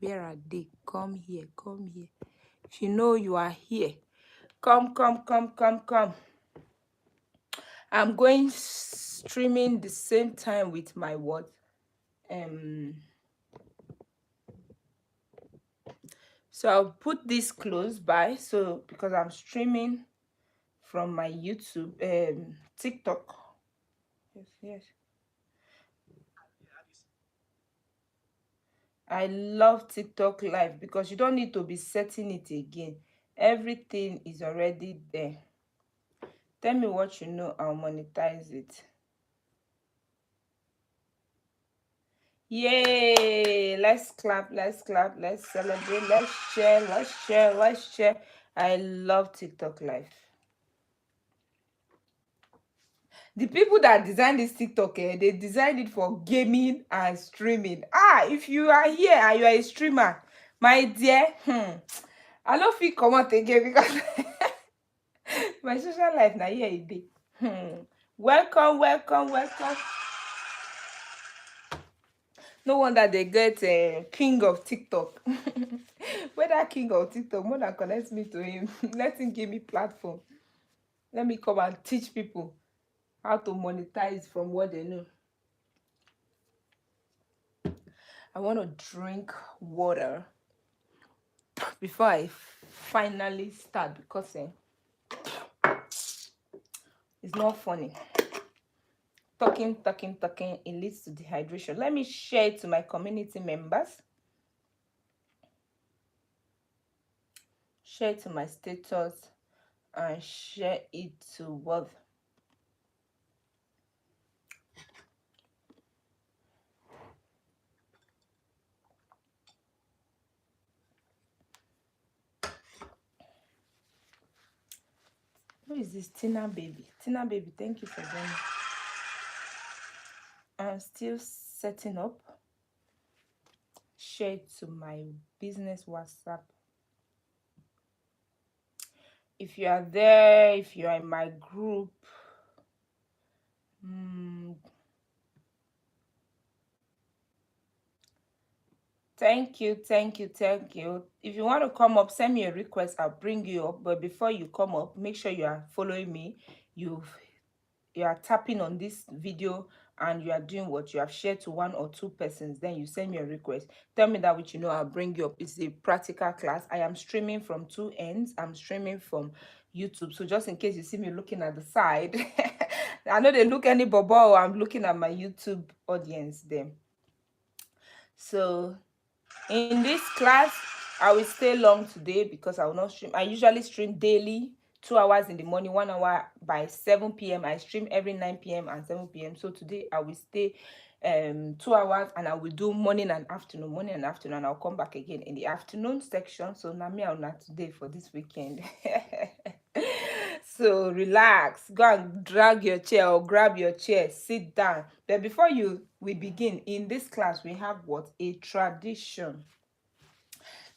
Where are they? Come here, come here. If you know you are here, come, come, come, come, come. I'm going streaming the same time with my what? So I'll put this close by, so because I'm streaming from my YouTube, TikTok. Yes, yes. I love TikTok live because you don't need to be setting it again. Everything is already there. Tell me what you know, I'll monetize it. Yay! Let's clap, let's clap, let's celebrate, let's share, let's share, let's share. I love TikTok live. The people that designed this TikTok, they designed it for gaming and streaming. If you are here and you are a streamer, my dear, I don't feel come out again because my social life now here it dey. Welcome, welcome, welcome. No wonder they get king of TikTok. Whether king of TikTok, more than connect me to him. Let him give me platform. Let me come and teach people how to monetize from what they know. I want to drink water before I finally start because it's not funny. Talking, it leads to dehydration. Let me share it to my community members. Share it to my status and share it to what? Who is this? Tina Baby. Tina Baby, thank you for joining. I'm still setting up. Share it to my business WhatsApp. If you are there, if you are in my group, thank you. If you want to come up, send me a request. I'll bring you up. But before you come up, make sure you are following me. You are tapping on this video and you are doing what you have shared to 1 or 2 persons. Then you send me a request. Tell me that which you know, I'll bring you up. It's a practical class. I am streaming from 2 ends. I'm streaming from YouTube. So just in case you see me looking at the side, I know they look any bubble. I'm looking at my YouTube audience then. So in this class, I will stay long today because I will not stream. I usually stream daily, 2 hours in the morning, 1 hour by 7 p.m. I stream every 9 p.m. and 7 p.m. So today I will stay 2 hours and I will do morning and afternoon. And I'll come back again in the afternoon section. So now me out today for this weekend. So relax, go and drag your chair or grab your chair, sit down. But before we begin, in this class we have what? A tradition.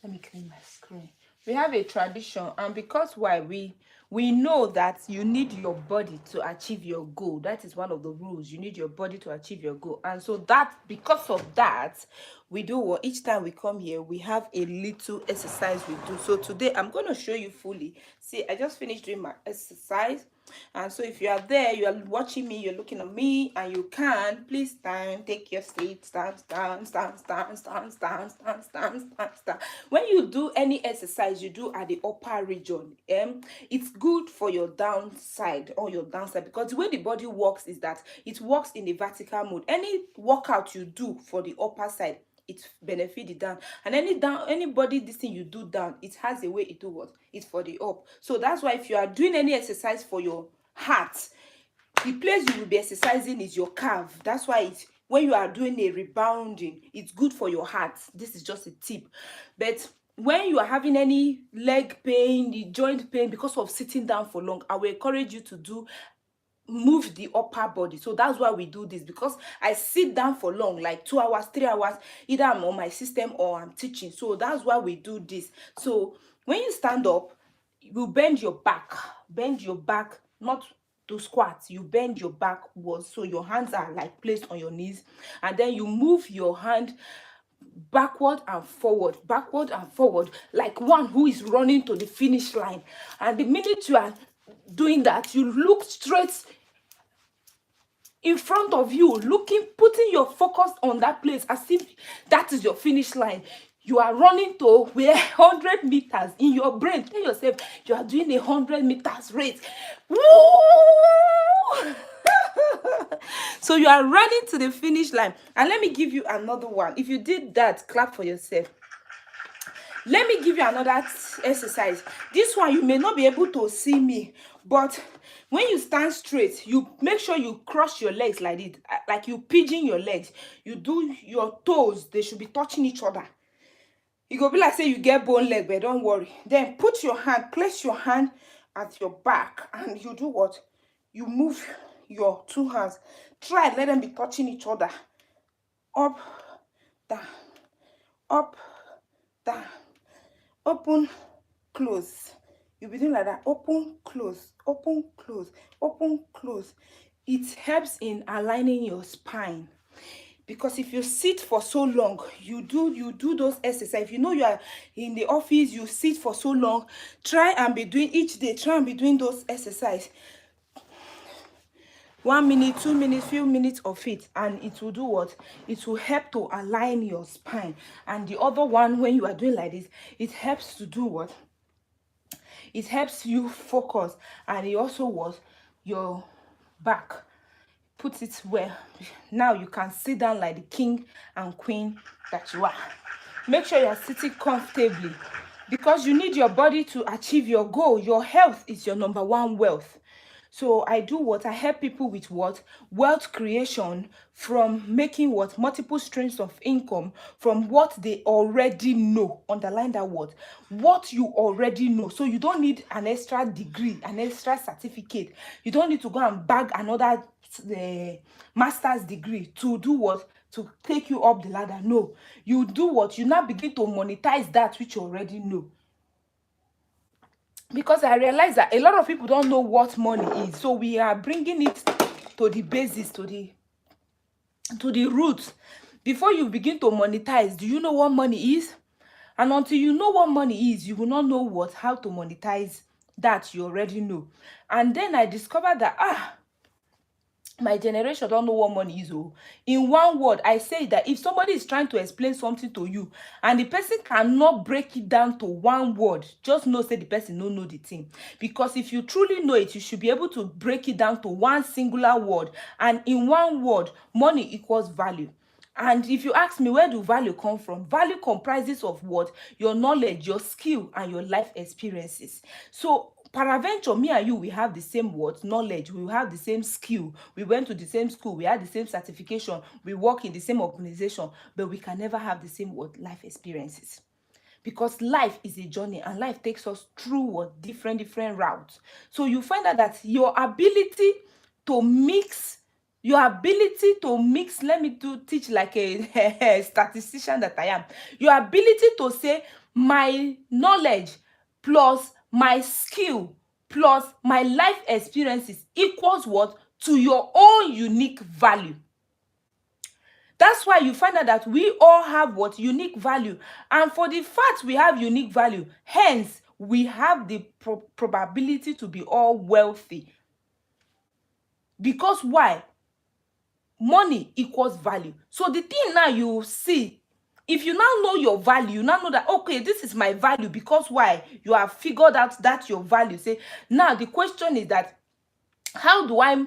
Let me clean my screen. We have a tradition, and because why we know that you need your body to achieve your goal. That is one of the rules. You need your body to achieve your goal. And so that, because of that, we do what? Each time we come here, we have a little exercise we do. So today I'm going to show you fully. See, I just finished doing my exercise. And so if you are there, you are watching me, you're looking at me, and you can, please stand, take your seat, stand. When you do any exercise you do at the upper region, it's good for your downside or your downside, because the way the body works is that it works in the vertical mode. Any workout you do for the upper side, it benefit the down, and anybody this thing you do down, it has a way it do what? It's for the up. So that's why if you are doing any exercise for your heart, the place you will be exercising is your calf. That's why when you are doing a rebounding, it's good for your heart. This is just a tip. But when you are having any leg pain, the joint pain because of sitting down for long, I will encourage you to move the upper body. So that's why we do this, because I sit down for long, like 2 hours, 3 hours, either I'm on my system or I'm teaching. So that's why we do this. So when you stand up, you bend your back, not to squat. You bend your back, so your hands are like placed on your knees, and then you move your hand backward and forward, like one who is running to the finish line. And the minute you are doing that, you look straight in front of you, looking, putting your focus on that place as if that is your finish line. You are running to where 100 meters in your brain. Tell yourself you are doing 100 meters race. Woo! So you are running to the finish line. And let me give you another one. If you did that, clap for yourself. Let me give you another exercise. This one, you may not be able to see me, but when you stand straight, you make sure you cross your legs like this, like you pigeon your legs. You do your toes, they should be touching each other. You go be like say you get bone leg, but don't worry. Then put your hand, place your hand at your back, and you do what? You move your two hands. Try, let them be touching each other. Up, down, up, down. Open, close. You'll be doing like that. Open, close, open, close, open, close. It helps in aligning your spine. Because if you sit for so long, you do those exercises. If you know you are in the office, you sit for so long, try and be doing each day, try and be doing those exercises. 1 minute, 2 minutes, few minutes of it, and it will do what? It will help to align your spine. And the other one, when you are doing like this, it helps to do what? It helps you focus, and it also was your back. Put it where now you can sit down like the king and queen that you are. Make sure you are sitting comfortably, because you need your body to achieve your goal. Your health is your number one wealth. So I do what? I help people with what? Wealth creation, from making what? Multiple streams of income from what they already know. Underline that word. What you already know. So you don't need an extra degree, an extra certificate. You don't need to go and bag another master's degree to do what? To take you up the ladder. No. You do what? You now begin to monetize that which you already know. Because I realize that a lot of people don't know what money is. So we are bringing it to the basis, to the roots. Before you begin to monetize, do you know what money is? And until you know what money is, you will not know how to monetize that you already know. And then I discovered that, my generation don't know what money is. In one word, I say that if somebody is trying to explain something to you and the person cannot break it down to one word, just know say the person don't know the thing. Because if you truly know it, you should be able to break it down to one singular word. And in one word, money equals value. And if you ask me, where do value come from? Value comprises of what? Your knowledge, your skill, and your life experiences. So peradventure, me and you, we have the same knowledge, we have the same skill, we went to the same school, we had the same certification, we work in the same organization, but we can never have the same life experiences. Because life is a journey, and life takes us through different routes. So you find out that your ability to mix, let me teach like a statistician that I am. Your ability to say my knowledge plus my skill plus my life experiences equals what? To your own unique value. That's why you find out that we all have what? Unique value. And for the fact we have unique value, hence we have the probability to be all wealthy. Because why? Money equals value. So the thing now you see, if you now know your value, you now know that, okay, this is my value. Because why? You have figured out that your value. Say, now the question is that, how do I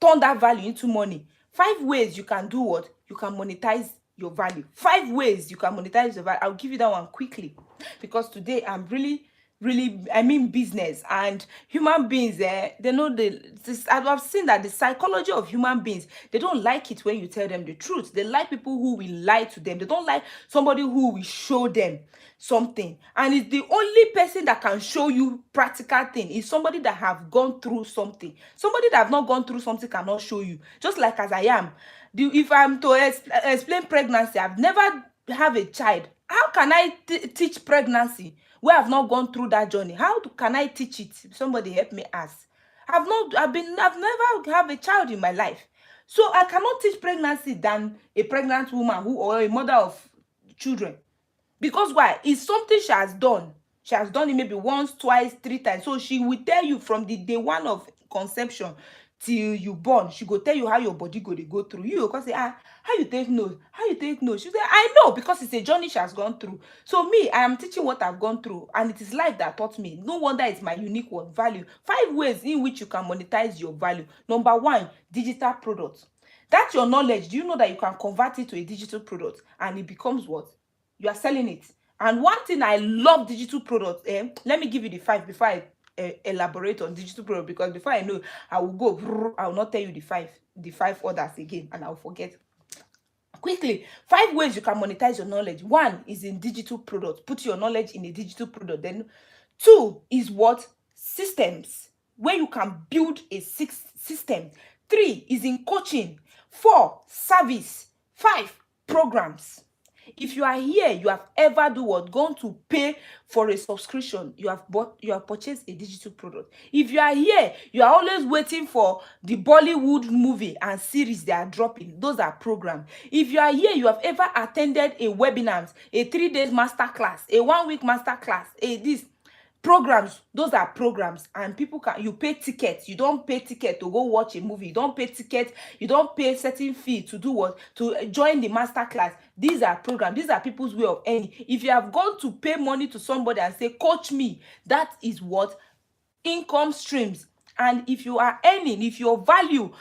turn that value into money? 5 ways you can do what? You can monetize your value. 5 ways you can monetize your value. I'll give you that one quickly, because today I'm really, I mean business and human beings. They know I've seen that the psychology of human beings, they don't like it when you tell them the truth. They like people who will lie to them. They don't like somebody who will show them something. And it's the only person that can show you practical thing is somebody that have gone through something. Somebody that have not gone through something cannot show you. Just like as I am. If I'm to explain pregnancy, I've never have a child. How can I teach pregnancy where I've not gone through that journey? How can I teach it? Somebody help me ask. I've never have a child in my life. So I cannot teach pregnancy than a pregnant woman who or a mother of children. Because why? It's something she has done. She has done it maybe once, twice, 3 times. So she will tell you from the day one of conception till you born. She go tell you how your body go dey go through. You go say, how you take note? How you take note? She say, I know, because it's a journey she has gone through. So me, I am teaching what I've gone through, and it is life that taught me. No wonder it's my unique one value. 5 ways in which you can monetize your value. Number 1, digital products. That's your knowledge. Do you know that you can convert it to a digital product and it becomes what? You are selling it. And one thing I love digital products, let me give you the 5 before I elaborate on digital product, because before I know, I will go, I will not tell you the five others again, and I'll forget. Quickly, 5 ways you can monetize your knowledge. 1 is in digital product. Put your knowledge in a digital product. Then 2 is what? Systems, where you can build a system. 3 is in coaching. 4, service. 5, programs. If you are here, you have ever do what? Gone to pay for a subscription. You have purchased a digital product. If you are here, you are always waiting for the Bollywood movie and series they are dropping. Those are programs. If you are here, you have ever attended a webinar, a 3-day master class, a 1-week master class, this programs. Those are programs, and people can, you pay tickets. You don't pay ticket to go watch a movie. You don't pay ticket. You don't pay certain fee to do what? To join the master class. These are programs. These are people's way of earning. If you have gone to pay money to somebody and say, coach me, that is what? Income streams. And if you are earning, if your value,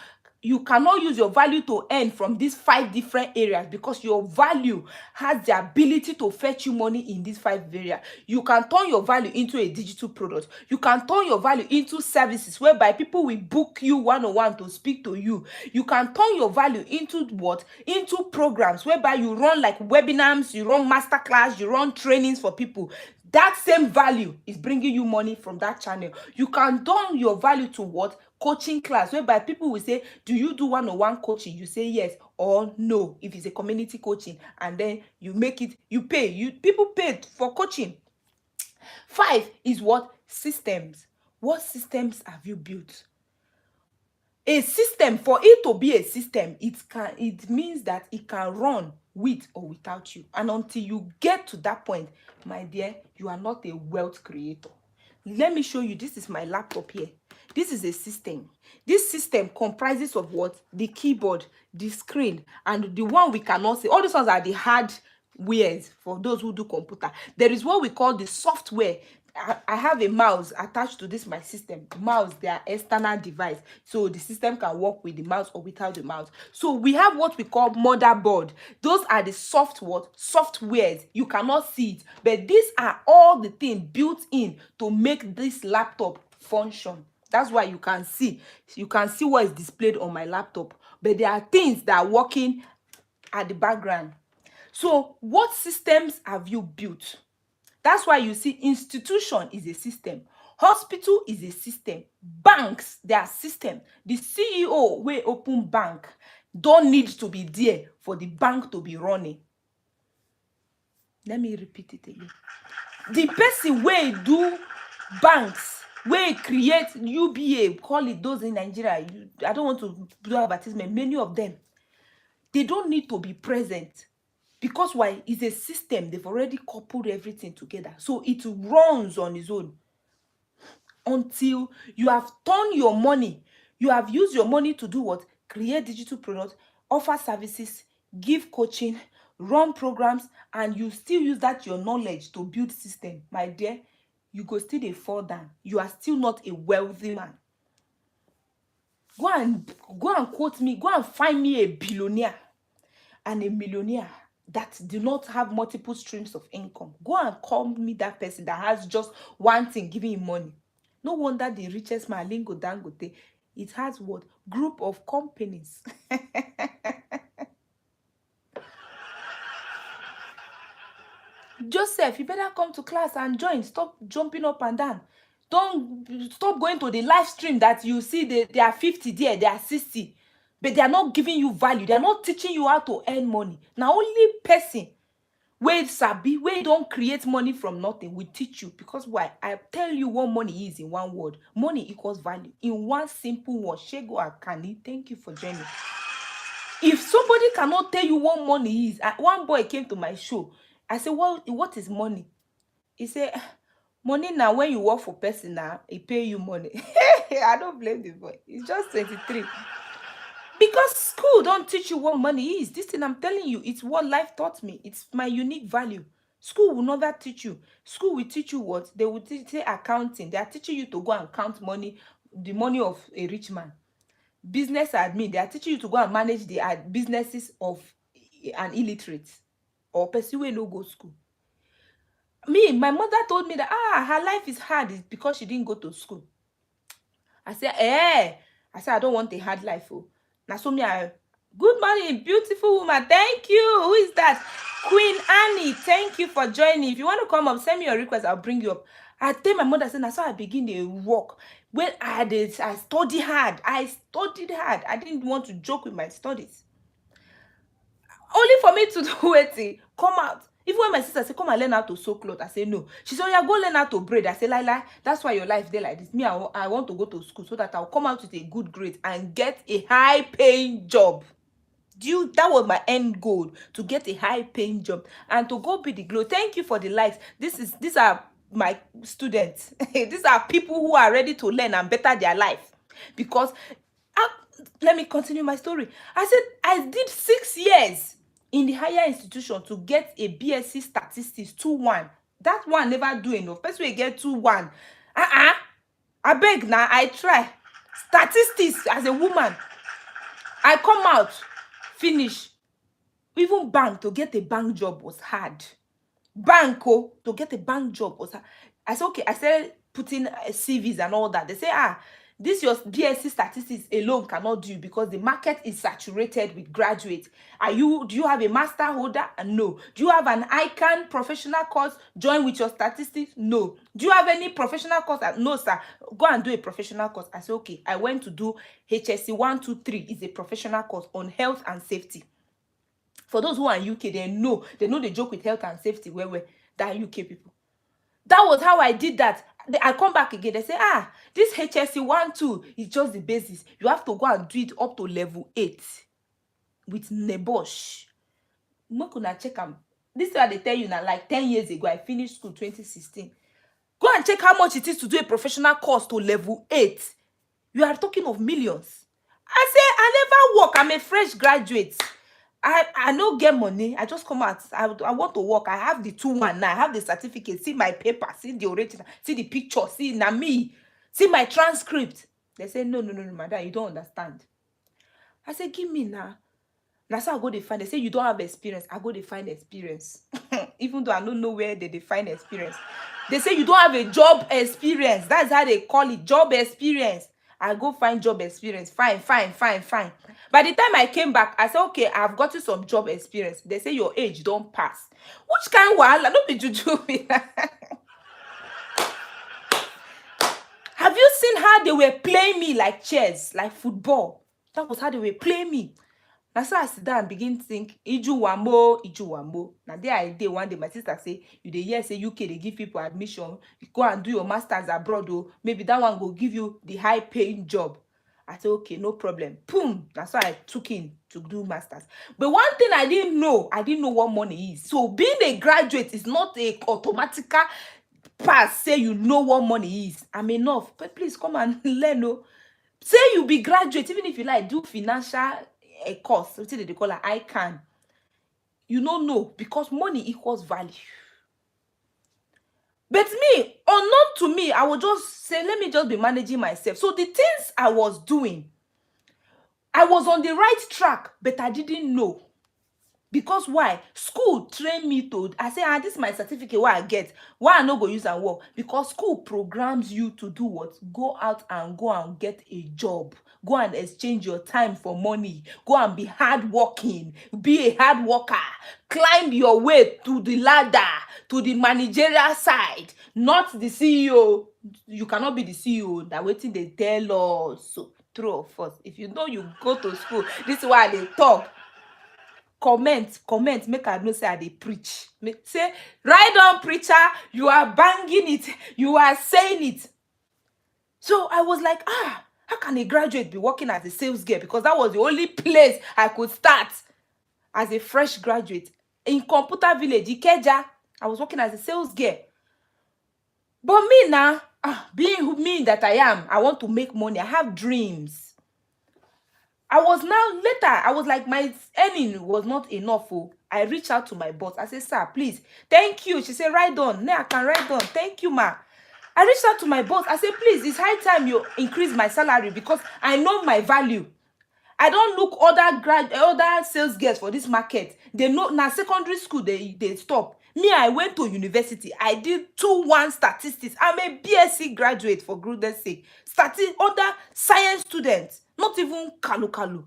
you cannot use your value to earn from these 5 different areas, because your value has the ability to fetch you money in these 5 areas. You can turn your value into a digital product. You can turn your value into services, whereby people will book you one-on-one to speak to you. You can turn your value into what? Into programs, whereby you run like webinars, you run masterclass, you run trainings for people. That same value is bringing you money from that channel. You can turn your value to what? Coaching class, whereby people will say, do you do one-on-one coaching? You say yes or no, if it's a community coaching, and then you make it, you pay. People paid for coaching. 5 is what? Systems. What systems have you built? A system, for it to be a system, it means that it can run with or without you. And until you get to that point, my dear, you are not a wealth creator. Let me show you. This is my laptop here. This is a system. This system comprises of what? The keyboard, the screen, and the one we cannot see. All these ones are the hardwares for those who do computer. There is what we call the software. I have a mouse attached to this my system. Mouse, they are external device, so the system can work with the mouse or without the mouse. So we have what we call motherboard. Those are the softwares. You cannot see it, but these are all the things built in to make this laptop function. That's why you can see what is displayed on my laptop, but there are things that are working at the background. So what systems have you built? That's why you see institution is a system. Hospital is a system. Banks, they are system. The CEO wey open bank don't need to be there for the bank to be running. Let me repeat it again. The person wey do banks, wey create UBA, call it those in Nigeria. I don't want to do advertisement. Many of them, they don't need to be present. Because why? It's a system. They've already coupled everything together. So it runs on its own. Until you have turned your money, you have used your money to do what? Create digital products, offer services, give coaching, run programs, and you still use that your knowledge to build system. My dear, you go still dey fall down. You are still not a wealthy man. Go and quote me. Go and find me a billionaire and a millionaire that do not have multiple streams of income. Go and call me that person that has just one thing giving him money. No wonder the richest man, Aliko Dangote, it has what? Group of companies. Joseph, you better come to class and join. Stop jumping up and down. Don't stop going to the live stream that you see they are 50 there, they are 60. But they are not giving you value. They are not teaching you how to earn money. Now only person wey sabi, wey don't create money from nothing will teach you. Because why? I tell you what money is in one word. Money equals value. In one simple word. Shego Akani, thank you for joining. If somebody cannot tell you what money is, one boy came to my show. I said, what is money? He said, money now, when you work for person now, he pay you money. I don't blame the boy. He's just 23. Because school don't teach you what money is. This thing I'm telling you, it's what life taught me. It's my unique value. School will never teach you. School will teach you what? They will say accounting. They are teaching you to go and count money, the money of a rich man. Business admin, they are teaching you to go and manage the businesses of an illiterate or person who no go school. My mother told me that her life is hard is because she didn't go to school. I said, I don't want a hard life. Oh. Now so me, good morning, beautiful woman. Thank you. Who is that? Queen Annie. Thank you for joining. If you want to come up, send me your request. I'll bring you up. I tell my mother, I said, I begin to work. When I studied hard. I studied hard. I didn't want to joke with my studies. Only for me to do it, come out. Even when my sister said, come and learn how to sew clothes, I say no. She said, yeah, go learn how to braid. I say, Lila, that's why your life there like this. Me, I want to go to school so that I'll come out with a good grade and get a high-paying job. That was my end goal, to get a high-paying job and to go be the glow. Thank you for the likes. These are my students. These are people who are ready to learn and better their life. Because, let me continue my story. I said, I did 6 years in the higher institution to get a BSc statistics 2-1. That one never do enough. First we get 2-1. I beg now, I try. Statistics as a woman. I come out, finish. Even bank, to get a bank job was hard. To get a bank job was hard. I said, okay, I started putting CVs and all that. They say, this your BSc statistics alone cannot do because the market is saturated with graduates. Do you have a master holder? No. Do you have an ICANN professional course? Join with your statistics? No. Do you have any professional course? No, sir. Go and do a professional course. I said, okay. I went to do HSC 123. It's a professional course on health and safety. For those who are in UK, they know the joke with health and safety where that UK people. That was how I did that. I come back again. They say, this HSC 1-2 is just the basis. You have to go and do it up to level 8 with NEBOSH. I'm gonna check them. This is what they tell you now. Like 10 years ago, I finished school 2016. Go and check how much it is to do a professional course to level 8. You are talking of millions. I say, I never work. I'm a fresh graduate. I don't get money. I just come out. I want to work. I have the 2-1 now. I have the certificate. See my paper. See the original. See the picture. See na me. See my transcript. They say, no, madam, you don't understand. I say, give me now. That's how I go define. They say, you don't have experience. I go define experience. Even though I don't know where they define experience. They say, you don't have a job experience. That's how they call it, job experience. I go find job experience. Fine. By the time I came back, I said, okay, I've gotten some job experience. They say your age don't pass. Which kind of wahala? Don't be juju me. Have you seen how they were playing me like chess, like football? That was how they were playing me. Now so I sit down and begin to think, Iju wambo. Now there I did one day, my sister say, you dey hear say UK, they give people admission. You go and do your masters abroad, oh, maybe that one will give you the high paying job. I said, okay, no problem. Boom. That's why I took in to do masters. But one thing I didn't know what money is. So being a graduate is not a automatic pass. Say you know what money is. I'm enough. But please come and learn. Oh. Say you be graduate, even if you like do financial course, what they call it, ICANN. You don't know because money equals value. But me, unknown to me, I would just say, let me just be managing myself. So the things I was doing, I was on the right track, but I didn't know. Because why? School trained me to, I say, this is my certificate, what I get. Why I not go use and work? Because school programs you to do what? Go out and go and get a job. Go and exchange your time for money. Go and be hardworking. Be a hard worker. Climb your way to the ladder, to the managerial side, not the CEO. You cannot be the CEO. That waiting they tell us. So, true or false. If you know you go to school, this is why they talk. Comment, make I know say they preach. Say, right on, preacher, you are banging it, you are saying it. So I was like, How can a graduate be working as a sales girl? Because that was the only place I could start as a fresh graduate. In Computer Village, Ikeja, I was working as a sales girl. But me now, being me that I am, I want to make money. I have dreams. I was like, my earning was not enough. Oh. I reached out to my boss. I said, sir, please, thank you. She said, write down. No, I can write down. Thank you, ma. I reached out to my boss. I said, please, it's high time you increase my salary because I know my value. I don't look other sales girls for this market. They know now secondary school they stop. Me, I went to university. I did 2-1 statistics. I'm a BSc graduate for goodness sake. Other science students, not even kalu.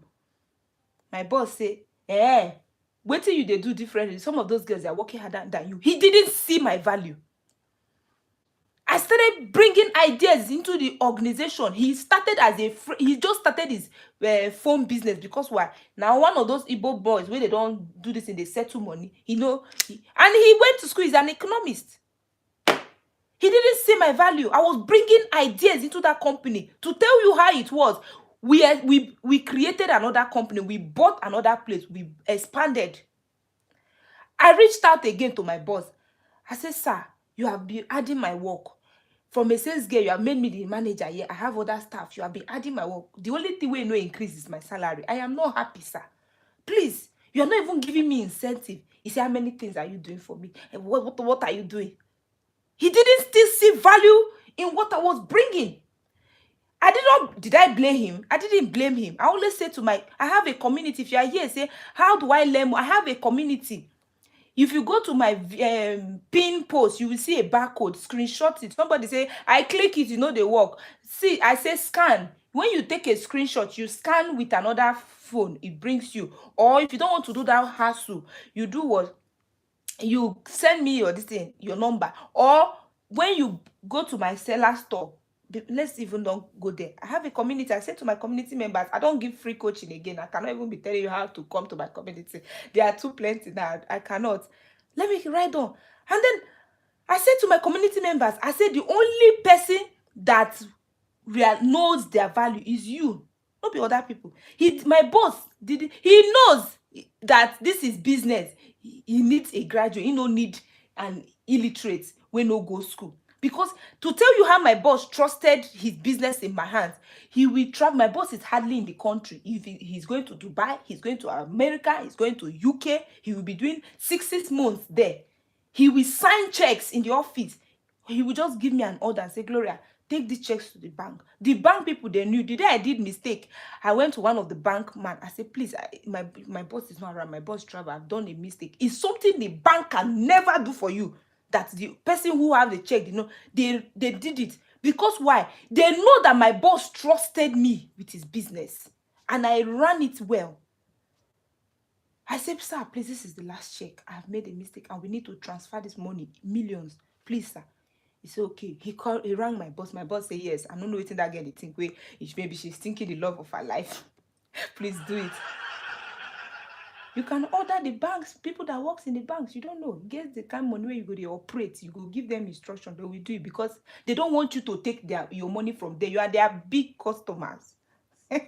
My boss say, wait till they do differently. Some of those girls are working harder than you. He didn't see my value. I started bringing ideas into the organization. He just started his phone business because why? Now one of those Igbo boys where they don't do this and they settle money, and he went to school. He's an economist. He didn't see my value. I was bringing ideas into that company to tell you how it was. We created another company. We bought another place. We expanded. I reached out again to my boss. I said, sir, you have been adding my work. From a sales girl, you have made me the manager here. I have other staff. You have been adding my work. The only thing we know increase is my salary. I am not happy, sir. Please, you are not even giving me incentive. He said, how many things are you doing for me? And what are you doing? He didn't still see value in what I was bringing. Did I blame him? I didn't blame him. I always say I have a community. If you are here, say, how do I learn? I have a community. If you go to my pin post, you will see a barcode. Screenshot it. Somebody say, I click it, they work. See, I say scan. When you take a screenshot, you scan with another phone. It brings you. Or if you don't want to do that hassle, you do what? You send me your number. Or when you go to my seller store, let's even don't go there. I have a community. I said to my community members, I don't give free coaching again. I cannot even be telling you how to come to my community. There are too plenty now. I cannot. Let me write down. And then I said to my community members, I said the only person that knows their value is you, not the other people. My boss he knows that this is business. He needs a graduate. He no need an illiterate when no go school. Because to tell you how my boss trusted his business in my hands, he will travel. My boss is hardly in the country. If he's going to Dubai, he's going to America, he's going to UK, he will be doing 6 months there. He will sign checks in the office. He will just give me an order and say, Gloria, take these checks to the bank. The bank people, they knew. The day I did mistake, I went to one of the bank man. I said, please, my boss is not around. My boss travel. I've done a mistake. It's something the bank can never do for you. That the person who have the check, they did it. Because why? They know that my boss trusted me with his business. And I ran it well. I said, sir, please, this is the last check. I've made a mistake and we need to transfer this money, millions. Please, sir. He said, okay. He rang my boss. My boss said, yes. I don't know what that girl think. Maybe she's thinking the love of her life. Please do it. You can order the banks, people that works in the banks. You don't know. Get the kind of money where you go to operate. You go give them instruction. They will do it because they don't want you to take your money from there. You are their big customers. I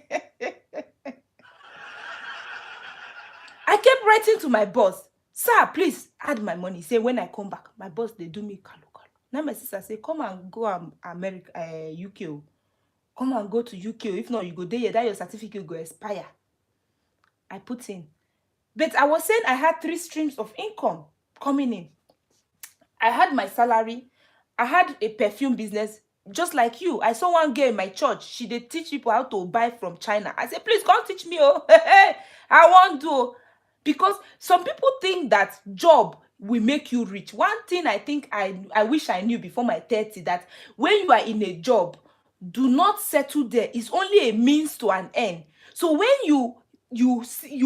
kept writing to my boss, sir, please add my money. Say when I come back, my boss, they do me kalu. Now my sister say, come and go America, UK. Come and go to UK. If not, you go there, that your certificate will expire. I put in. But I was saying I had 3 streams of income coming in. I had my salary. I had a perfume business, just like you. I saw one girl in my church. She did teach people how to buy from China. I said, please come teach me. Oh, I want to. Because some people think that job will make you rich. One thing I think I wish I knew before my 30, that when you are in a job, do not settle there. It's only a means to an end. So when you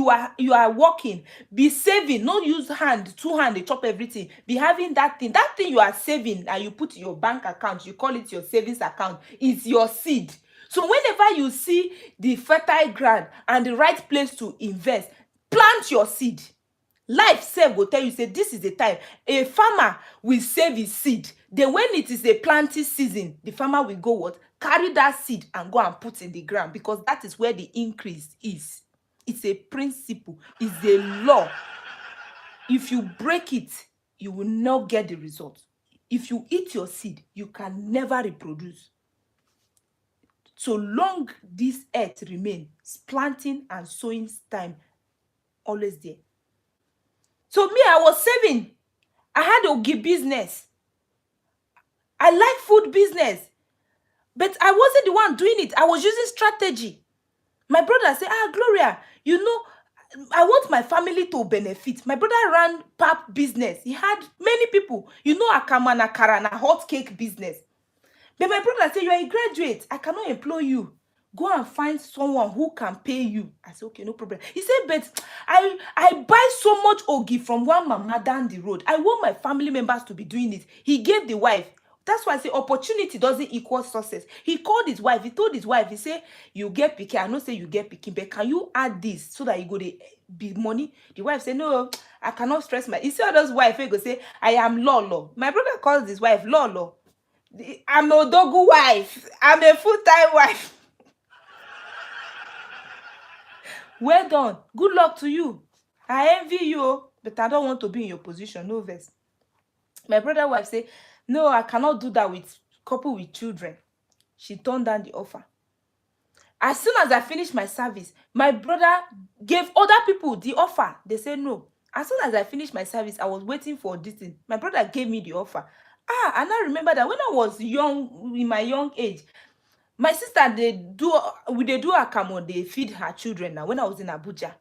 are working, be saving, not use 2 hands they chop everything. Be having that thing you are saving and you put in your bank account, you call it your savings account, is your seed. So whenever you see the fertile ground and the right place to invest, plant your seed. Life self will tell you, say, this is the time. A farmer will save his seed. Then when it is a planting season, the farmer will go what? Carry that seed and go and put in the ground, because that is where the increase is. It's a principle. It's a law. If you break it, you will not get the result. If you eat your seed, you can never reproduce. So long this earth remains, planting and sowing time always there. So me, I was saving. I had ogi business. I like food business. But I wasn't the one doing it. I was using strategy. My brother said, Gloria, you know, I want my family to benefit. My brother ran pap business. He had many people. You know, akama na akara na hot cake business. But my brother said, you are a graduate. I cannot employ you. Go and find someone who can pay you. I said, okay, no problem. He said, but I buy so much ogi from one mama down the road. I want my family members to be doing it. He gave the wife. That's why I say opportunity doesn't equal success. He called his wife. He told his wife, he said, you get picky. I know say you get picky, but can you add this so that you go to be money? The wife said, no, I cannot stress my. You see all those wife, they go say, I am Lolo. My brother calls his wife Lolo. I'm a dogu wife. I'm a full-time wife. Well done. Good luck to you. I envy you, but I don't want to be in your position. No verse. My brother's wife say, no, I cannot do that with couple with children. She turned down the offer. As soon as I finished my service, my brother gave other people the offer. They said no. As soon as I finished my service, I was waiting for this thing. My brother gave me the offer. And I remember that when I was young, in my young age, my sister, they do akamo, they feed her children now when I was in Abuja.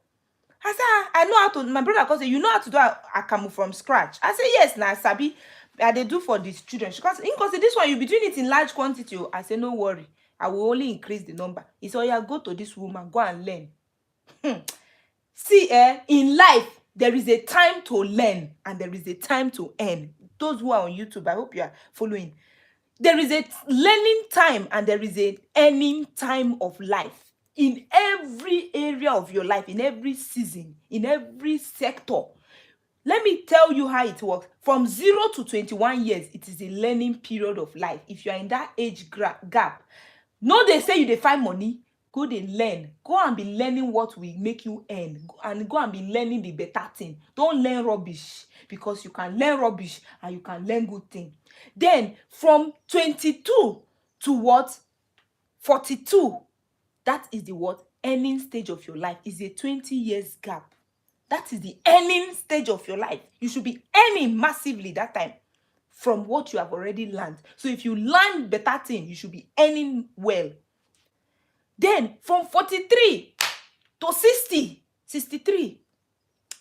I said, I know how to, my brother calls it, you know how to do akamu from scratch. I said, yes, now Sabi, they do for these children. Because this one, you'll be doing it in large quantity. I said, no worry, I will only increase the number. He said, oh yeah, go to this woman, go and learn. See, in life, there is a time to learn and there is a time to earn. Those who are on YouTube, I hope you are following. There is a learning time and there is an earning time of life. In every area of your life, in every season, in every sector. Let me tell you how it works. From 0 to 21 years, it is a learning period of life. If you are in that age gap, no, they say you find money, go and learn. Go and be learning what will make you earn. And go and be learning the better thing. Don't learn rubbish, because you can learn rubbish and you can learn good thing. Then from 22 to what? 42. That is the what? Earning stage of your life. Is a 20 years gap. That is the earning stage of your life. You should be earning massively that time from what you have already learned. So if you learn better thing, you should be earning well. Then from 43 to 60, 63,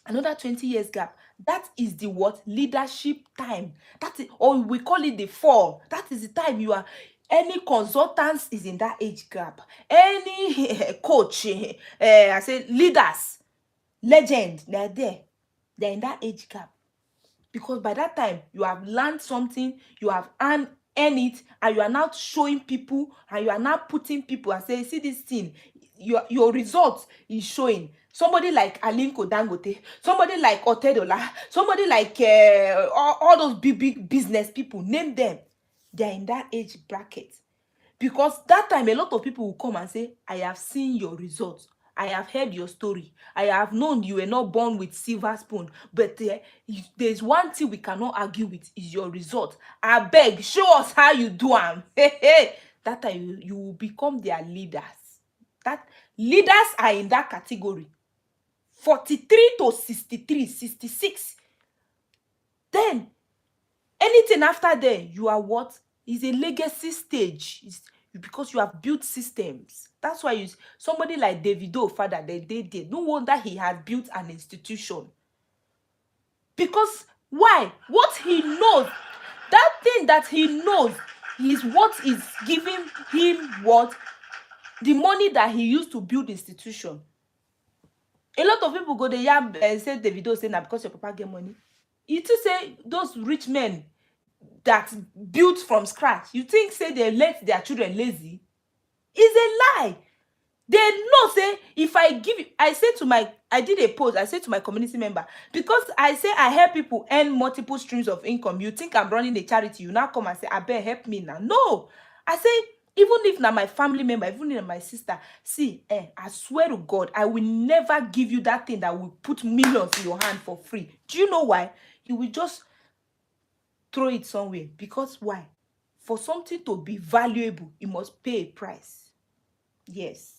another 20 years gap. That is the what? Leadership time. That is, or we call it the fall. That is the time you are. Any consultants is in that age gap. Any coach, I say leaders, legend, they're there. They're in that age gap. Because by that time, you have learned something, you have earned it, and you are now showing people, and you are now putting people and say, see this thing, your result is showing. Somebody like Aliko Dangote, somebody like Otedola, somebody like all those big business people, name them. They're in that age bracket. Because that time, a lot of people will come and say, I have seen your results. I have heard your story. I have known you were not born with silver spoon. But there's one thing we cannot argue with, is your result. I beg, show us how you do them. That time, you will become their leaders. That leaders are in that category. 43 to 63, 66. Then, anything after then, you are what? Is a legacy stage. It's because you have built systems. That's why somebody like Davido, father, they did. No wonder he has built an institution. Because why? What he knows, that thing that he knows is what is giving him what? The money that he used to build institution. A lot of people go there, say Davido say, nah, because your papa get money. You to say those rich men that built from scratch, you think say they let their children lazy? Is a lie. They know say, if I I did a post. I said to my community member, because I say I help people earn multiple streams of income. You think I'm running a charity? You now come and say, I better help me now. No, I say, even if now my family member, even if my sister, see, I swear to God, I will never give you that thing that will put millions in your hand for free. Do you know why? You will just throw it somewhere. Because why? For something to be valuable, you must pay a price. Yes.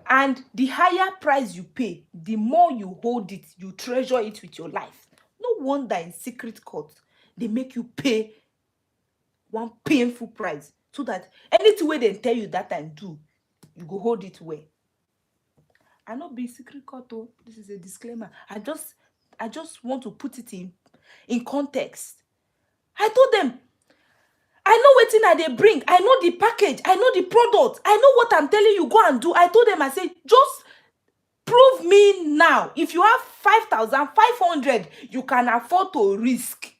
And the higher price you pay, the more you hold it, you treasure it with your life. No wonder in secret court, they make you pay one painful price, so that anything where they tell you that time do, you go hold it well. I not be secret court though. This is a disclaimer. I just want to put it in context. I told them, I know wetin I dey bring. I know the package. I know the product. I know what I'm telling you. Go and do. I told them, I said, just prove me now. If you have 5,500, you can afford to risk.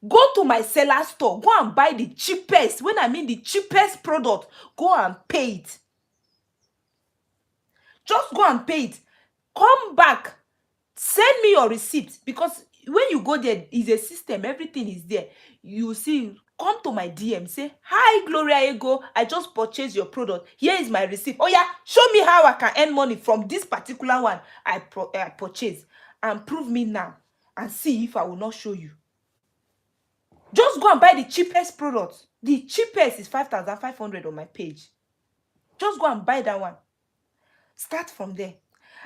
Go to my seller store. Go and buy the cheapest. When I mean the cheapest product, go and pay it. Just go and pay it. Come back. Send me your receipt. Because when you go there, is a system. Everything is there. You see, come to my DM. Say, hi, Gloria Ego. I just purchased your product. Here is my receipt. Oh, yeah. Show me how I can earn money from this particular one I purchased. And prove me now. And see if I will not show you. Just go and buy the cheapest product. The cheapest is 5,500 on my page. Just go and buy that one. Start from there.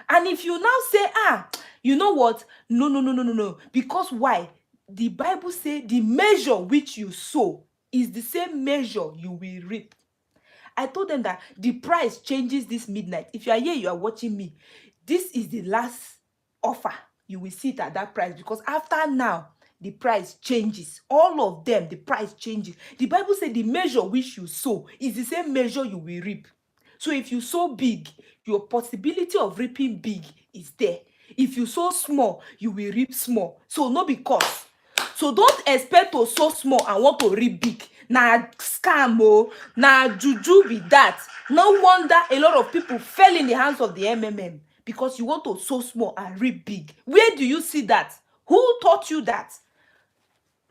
And if you now say, you know what? No. Because why? The Bible says the measure which you sow is the same measure you will reap. I told them that the price changes this midnight. If you are here, you are watching me. This is the last offer. You will see it at that price. Because after now, the price changes. All of them, the price changes. The Bible says the measure which you sow is the same measure you will reap. So if you sow big, your possibility of reaping big is there. If you sow small, you will reap small. So no because. So don't expect to sow small and want to reap big. Nah, scam, nah, juju be that. No wonder a lot of people fell in the hands of the MMM. Because you want to sow small and reap big. Where do you see that? Who taught you that?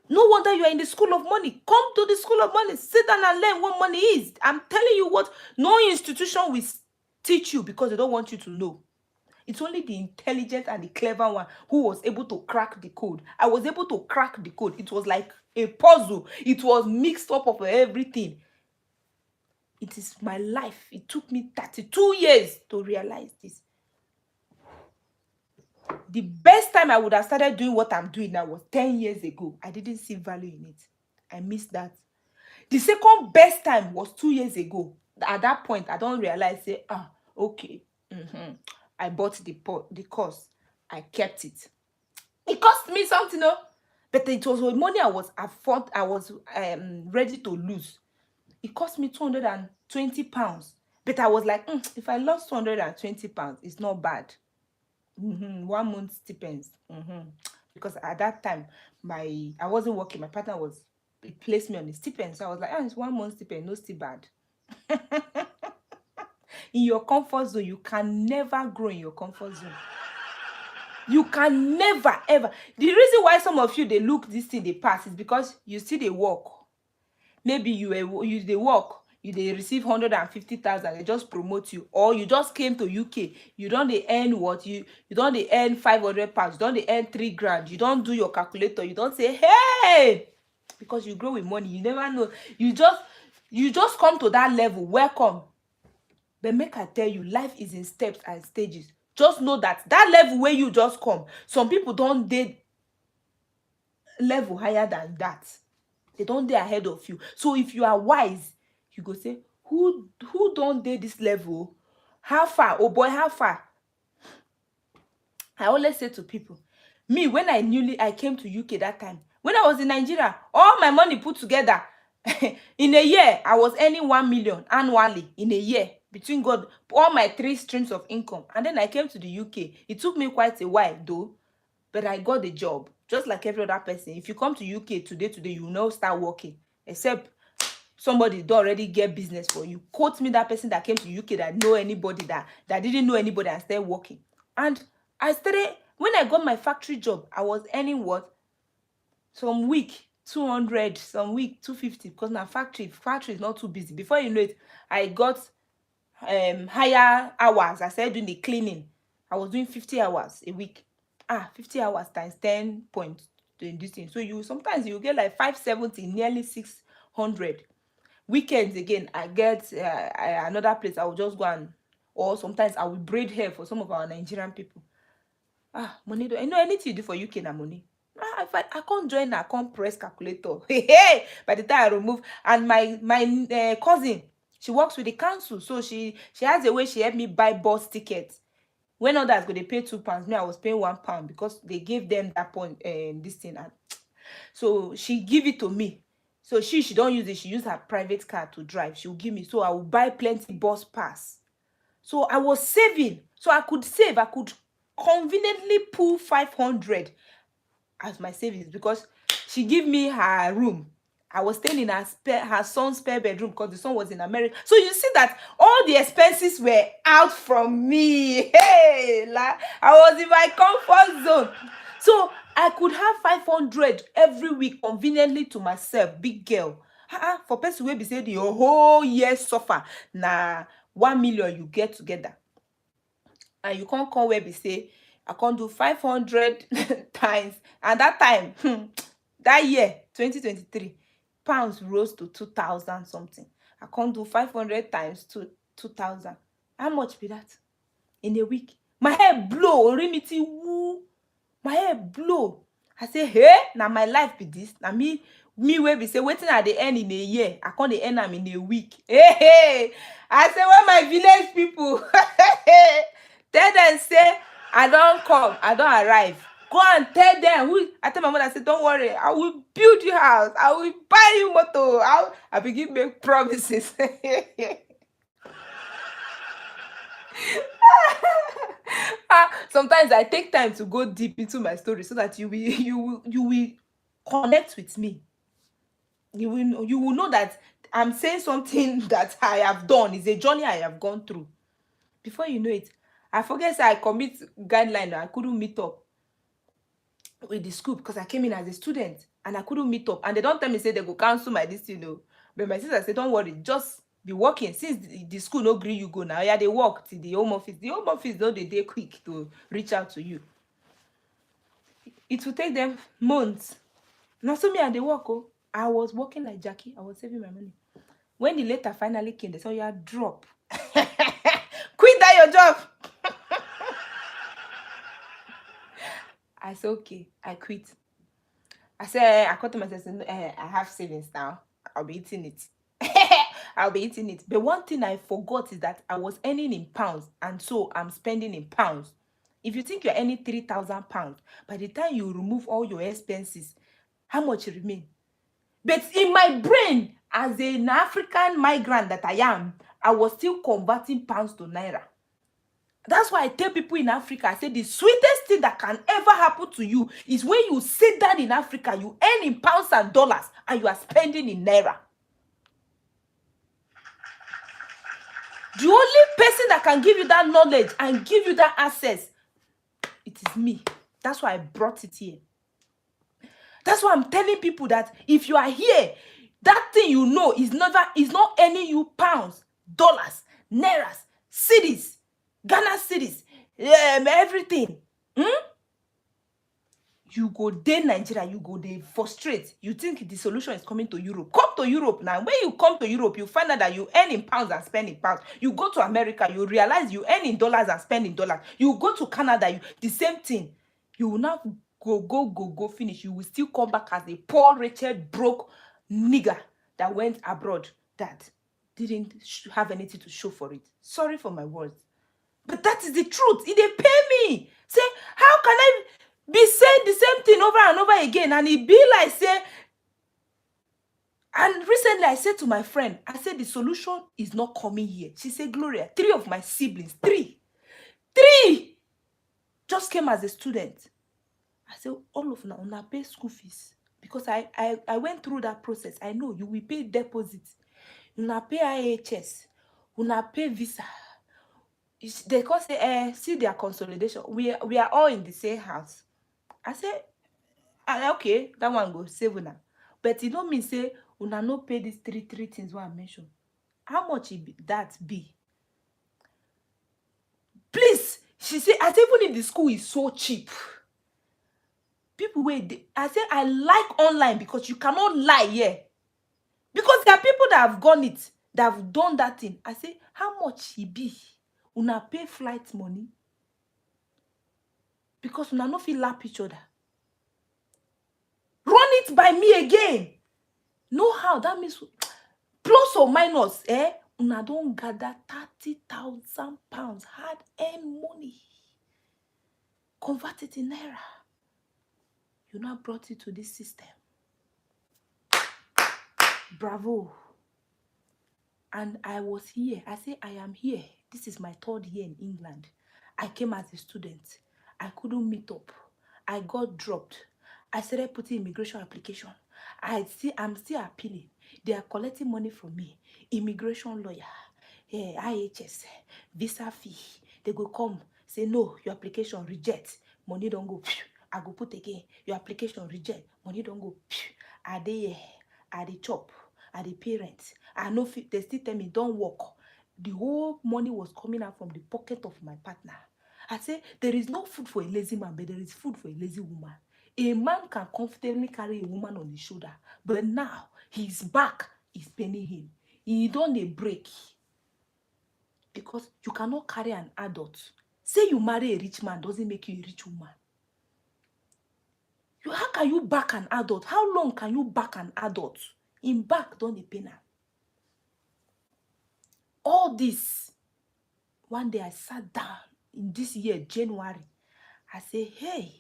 No wonder you are in the school of money. Come to the school of money. Sit down and learn what money is. I'm telling you what, no institution will teach you because they don't want you to know. It's only the intelligent and the clever one who was able to crack the code. I was able to crack the code. It was like a puzzle. It was mixed up of everything. It is my life. It took me 32 years to realize this. The best time I would have started doing what I'm doing now was 10 years ago. I didn't see value in it. I missed that. The second best time was 2 years ago. At that point, I don't realize, okay. I bought the course. I kept it. It cost me something, but it was with money I was ready to lose. It cost me 220 pounds. But I was like, if I lost 220 pounds, it's not bad. 1 month stipends. Because at that time, I wasn't working. My partner placed me on the stipend. So I was like, it's 1 month stipend, no still bad. In your comfort zone, you can never grow in your comfort zone. You can never, ever. The reason why some of you, they look this thing, they pass, is because you see they work. Maybe you they work, they receive 150,000, they just promote you. Or you just came to UK, you don't they earn what? You don't they earn 500 pounds, you don't they earn 3 grand, you don't do your calculator, you don't say, hey! Because you grow with money, you never know. You just come to that level, welcome. But make I tell you, life is in steps and stages. Just know that level where you just come, some people don't date level higher than that. They don't date ahead of you. So if you are wise, you go say, who don't date this level? How far? Oh boy, how far? I always say to people, me, when I came to UK that time, when I was in Nigeria, all my money put together, in a year, I was earning 1 million annually in a year. Between God, all my 3 streams of income. And then I came to the UK. It took me quite a while though, but I got the job. Just like every other person. If you come to UK today, you will now start working. Except somebody don't already get business for you. Quote me that person that came to UK that know anybody that didn't know anybody and started working. And I started, when I got my factory job, I was earning what? Some week 200, some week 250, because now factory is not too busy. Before you know it, I got higher hours. I started doing the cleaning. I was doing 50 hours a week. 50 hours times 10 point doing this thing. So you sometimes you get like 570, nearly 600. Weekends again, I get another place. I will just go and, or sometimes I will braid hair for some of our Nigerian people. Money do, you know, anything you do for UK na money. If I can't join, I can't press calculator. Hey, by the time I remove, and my cousin, she works with the council, so she has a way she helped me buy bus tickets. When others go, they pay £2. Me, I was paying £1 because they gave them that point this thing. And so she give it to me. So she don't use it. She use her private car to drive. She will give me. So I will buy plenty bus pass. So I was saving. So I could save. I could conveniently pull 500 as my savings because she give me her room. I was staying in her son's spare bedroom because the son was in America. So you see that all the expenses were out from me. Hey, I was in my comfort zone. So I could have 500 every week conveniently to myself, big girl. For person wey be say the whole year suffer, na 1 million you get together. And you can't come where be say I can't do 500 times. And that time, that year 2023, pounds rose to 2,000 something. I can't do 500 times to 2,000. How much be that in a week? My hair blow, orimiti woo. My hair blow. I say, hey, now my life be this. Now me wey be say waiting at the end in a year, I can't end am in a week. Hey, I say, when my village people tell them say I don't come, I don't arrive. Go and tell them. I tell my mother, I say, don't worry, I will build you house, I will buy you motor. I begin make promises. Sometimes I take time to go deep into my story so that you will connect with me. You will know that I'm saying something that I have done. Is a journey I have gone through. Before you know it, I forget say I commit guideline. I couldn't meet up with the school because I came in as a student and I couldn't meet up. And they don't tell me say they go cancel my this, But my sister said, don't worry, just be working. Since the school no gree you go now, yeah, they work till the home office. The home office don't they quick to reach out to you. It will take them months. Now so me and they work. I was working like Jackie. I was saving my money. When the letter finally came, they said, yeah, drop. Quit that your job. I said, okay, I quit. I said, I called to myself, I have savings now. I'll be eating it. I'll be eating it. But one thing I forgot is that I was earning in pounds, and so I'm spending in pounds. If you think you're earning £3,000, by the time you remove all your expenses, how much remain? But in my brain, as an African migrant that I am, I was still converting pounds to naira. That's why I tell people in Africa, I say the sweetest thing that can ever happen to you is when you sit down in Africa, you earn in pounds and dollars, and you are spending in naira. The only person that can give you that knowledge and give you that access, it is me. That's why I brought it here. That's why I'm telling people that if you are here, that thing you know is not earning you pounds, dollars, nairas, cities, Ghana cities, everything. You go dey Nigeria, you go dey frustrate. You think the solution is coming to Europe. Come to Europe now. When you come to Europe, you find out that you earn in pounds and spend in pounds. You go to America, you realize you earn in dollars and spend in dollars. You go to Canada, the same thing. You will not go finish. You will still come back as a poor, wretched, broke nigger that went abroad that didn't have anything to show for it. Sorry for my words. But that is the truth. It dey pay me. Say, how can I be saying the same thing over and over again? And it be like, say, and recently I said to my friend, I said, the solution is not coming here. She said, Gloria, 3 of my siblings, 3 just came as a student. I said, all of them, una pay school fees. Because I went through that process. I know you will pay deposits. Una pay IHS. Una pay visa. They come say, see their consolidation. We are all in the same house. I say, okay, that one go save una. But it don't mean say una no pay these three things what I mentioned. How much that be? Please, she say, as even if the school is so cheap, people wait. I say I like online because you cannot lie here. Because there are people that have gone it, that have done that thing. I say, how much he be? Una pay flight money because una no fit lap each other. Run it by me again. Know how that means plus or minus, una don gather 30,000 pounds hard earned money. Convert it in naira. You now brought it to this system. Bravo. And I was here. I say, I am here. This is my 3rd year in England. I came as a student. I couldn't meet up. I got dropped. I started putting immigration application. I'm still appealing. They are collecting money from me. Immigration lawyer, IHS, visa fee. They go come, say, no, your application reject. Money don't go. I go put again. Your application reject. Money don't go. Are they here? Are they chop? Are the parents? I know they still tell me don't work. The whole money was coming out from the pocket of my partner. I say there is no food for a lazy man, but there is food for a lazy woman. A man can comfortably carry a woman on his shoulder, but now his back is paining him. He don't a break because you cannot carry an adult. Say you marry a rich man doesn't make you a rich woman. How can you back an adult? How long can you back an adult? In back, don't depend. All this. One day I sat down in this year, January. I say, hey,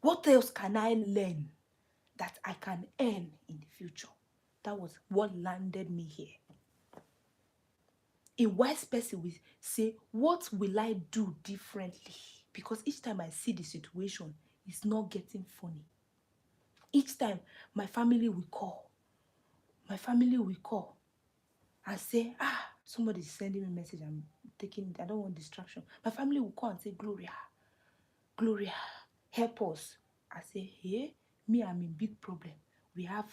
what else can I learn that I can earn in the future? That was what landed me here. A wise person will say, what will I do differently? Because each time I see the situation, it's not getting funny. Each time my family will call. My family will call and say, somebody is sending me a message. I'm taking it. I don't want distraction. My family will call and say, Gloria, help us. I say, hey, me, I'm in big problem. We have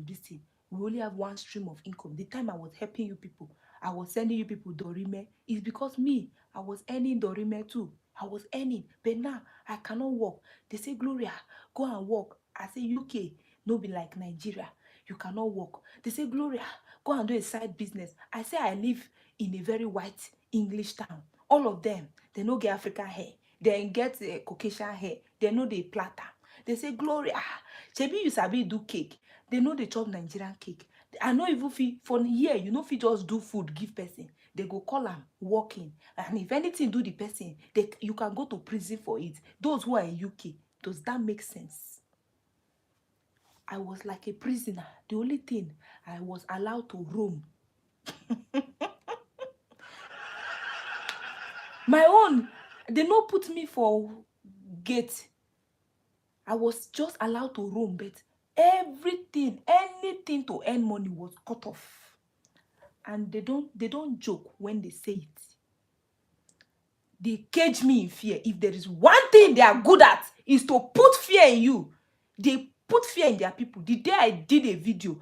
this thing. We only have one stream of income. The time I was helping you people, I was sending you people Dorime. It's because me, I was earning Dorime too. I was earning. But now, I cannot work. They say, Gloria, go and work. I say, UK, no be like Nigeria. You cannot work. They say, Gloria, go and do a side business. I say, I live in a very white English town. All of them, they no get African hair. They get Caucasian hair. They know they platter. They say, Gloria, Chebi you sabi do cake. They know they chop Nigerian cake. I know even for here, you know if you just do food, give person. They go call them working. And if anything do the person, you can go to prison for it. Those who are in UK, does that make sense? I was like a prisoner. The only thing, I was allowed to roam. My own, they no put me for gate. I was just allowed to roam, but everything, anything to earn money was cut off. And they don't joke when they say it. They cage me in fear. If there is one thing they are good at, is to put fear in you. They put fear in their people. The day I did a video,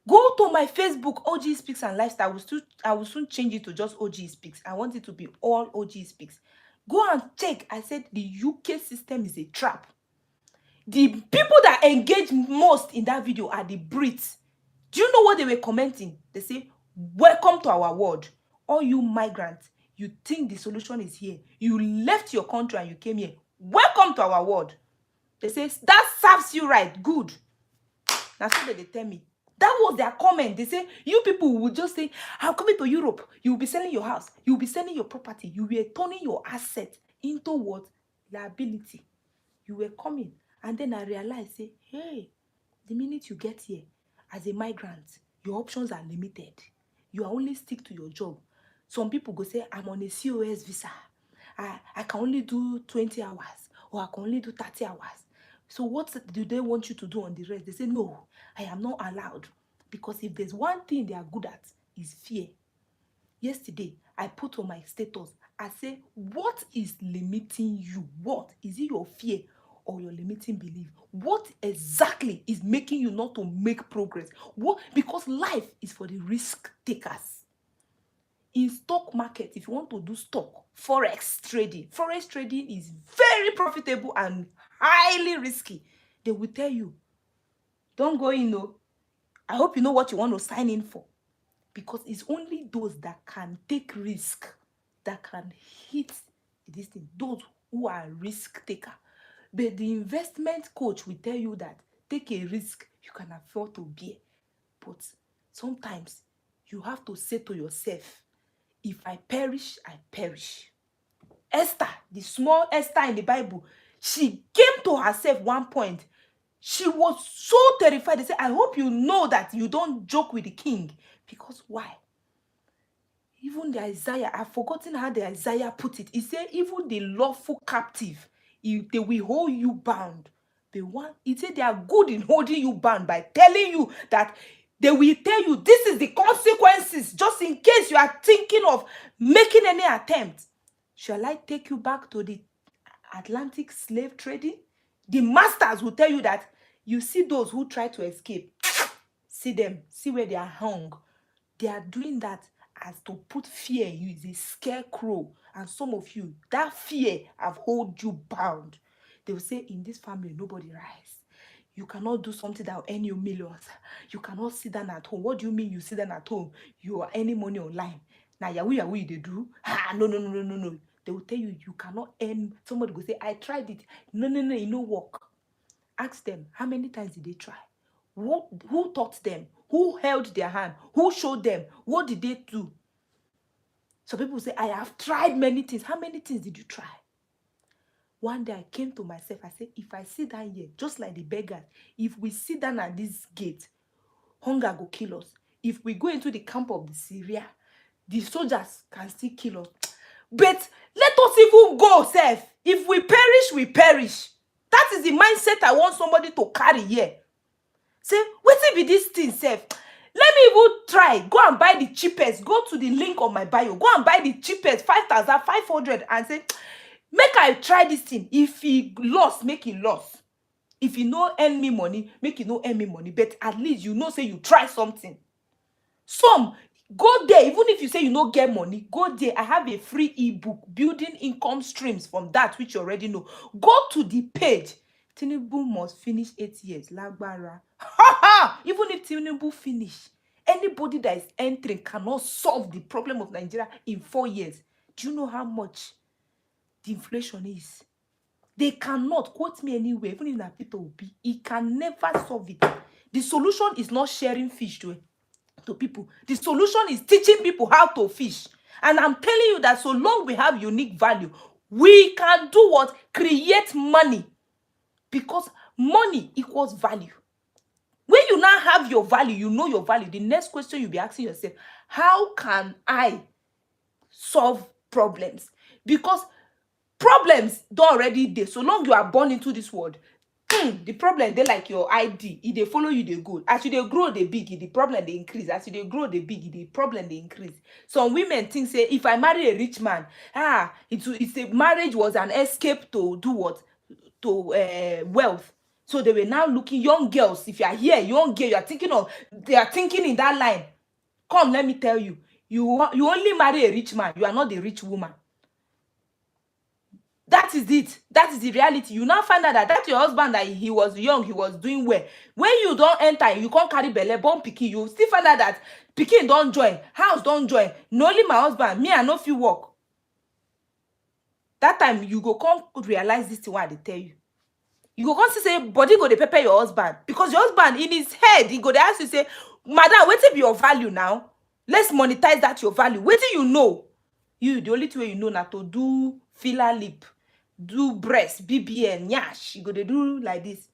go to my Facebook, OG Speaks and Lifestyle. I will soon change it to just OG Speaks. I want it to be all OG Speaks. Go and check. I said the UK system is a trap. The people that engage most in that video are the Brits. Do you know what they were commenting? They say, welcome to our world. All you migrants, you think the solution is here. You left your country and you came here. Welcome to our world. They say, that serves you right. Good. That's what they tell me. That was their comment. They say, you people will just say, I'm coming to Europe. You will be selling your house. You will be selling your property. You were turning your asset into what? Liability. You were coming. And then I realized, say, hey, the minute you get here as a migrant, your options are limited. You are only stick to your job. Some people go say, I'm on a COS visa. I can only do 20 hours or I can only do 30 hours. So what do they want you to do on the rest? They say, no, I am not allowed. Because if there's one thing they are good at, is fear. Yesterday, I put on my status. I say, what is limiting you? What? Is it your fear or your limiting belief? What exactly is making you not to make progress? What? Because life is for the risk takers. In stock market, if you want to do stock, forex trading is very profitable and highly risky. They will tell you, don't go in, no. I hope you know what you want to sign in for. Because it's only those that can take risk that can hit this thing. Those who are risk taker. But the investment coach will tell you that take a risk you can afford to bear. But sometimes you have to say to yourself, if I perish, I perish. Esther, the small Esther in the Bible, she came to herself one point. She was so terrified. They said, I hope you know that you don't joke with the king. Because why? Even the Isaiah, I've forgotten how the Isaiah put it. He said, even the lawful captive, they will hold you bound. He said they are good in holding you bound by telling you that they will tell you this is the consequences, just in case you are thinking of making any attempt. Shall I take you back to the Atlantic slave trading? The masters will tell you that you see those who try to escape. See them, see where they are hung. They are doing that as to put fear in you. It's a scarecrow. And some of you, that fear have hold you bound. They will say, in this family, nobody rise. You cannot do something that will earn you millions. You cannot sit down at home. What do you mean you sit down at home? You are earning money online. Now, Yahoo, they do. No. They will tell you, you cannot earn. Somebody will say, I tried it. No, it no work. Ask them, how many times did they try? Who taught them? Who held their hand? Who showed them? What did they do? So people say, I have tried many things. How many things did you try? One day I came to myself. I said, if I sit down here, just like the beggars, if we sit down at this gate, hunger will kill us. If we go into the camp of the Syria, the soldiers can still kill us. But let us even go, self. If we perish, we perish. That is the mindset I want somebody to carry here. Say, wetin be this thing, self? Let me even try. Go and buy the cheapest. Go to the link on my bio. Go and buy the cheapest, 5,500, and say, make I try this thing. If he lost, make he loss. If he no earn me money, make he no earn me money. But at least you know, say you try something. Some, go there. Even if you say you no get money, go there. I have a free ebook, Building Income Streams from that, which you already know. Go to the page. Tinubu must finish 8 years. Lagbara. Even if Tinubu finish, anybody that is entering cannot solve the problem of Nigeria in 4 years. Do you know how much the inflation is? They cannot, quote me anywhere, even if Peter Obi, he can never solve it. The solution is not sharing fish to people. The solution is teaching people how to fish. And I'm telling you that so long we have unique value, we can do what? Create money. Because money equals value. When you now have your value, you know your value, the next question you'll be asking yourself, how can I solve problems? Because problems don't already there. So long you are born into this world, the problem, they like your ID. If they follow you, they go. As you they grow, they big, the problem they increase. As you they grow, they big, the problem they increase. Some women think, say, if I marry a rich man, it's a marriage was an escape to do what? To wealth. So they were now looking, young girls, if you are here, young girl, they are thinking in that line. Come, let me tell you, you only marry a rich man. You are not the rich woman. That is it. That is the reality. You now find out that your husband, that he was young, he was doing well. When you don't enter, you can't carry belle, born pikin. You still find out that pikin don't join, house don't join. No, only my husband, me, I no fit work. That time you go come realize this thing what they tell you. You go come say body go dey pepper your husband, because your husband in his head he go dey ask you say, madam, wetin be your value now? Let's monetize that your value. Wetin you know? You the only way you know na to do filler lip, do breast, BBN, nyash. You go dey do like this.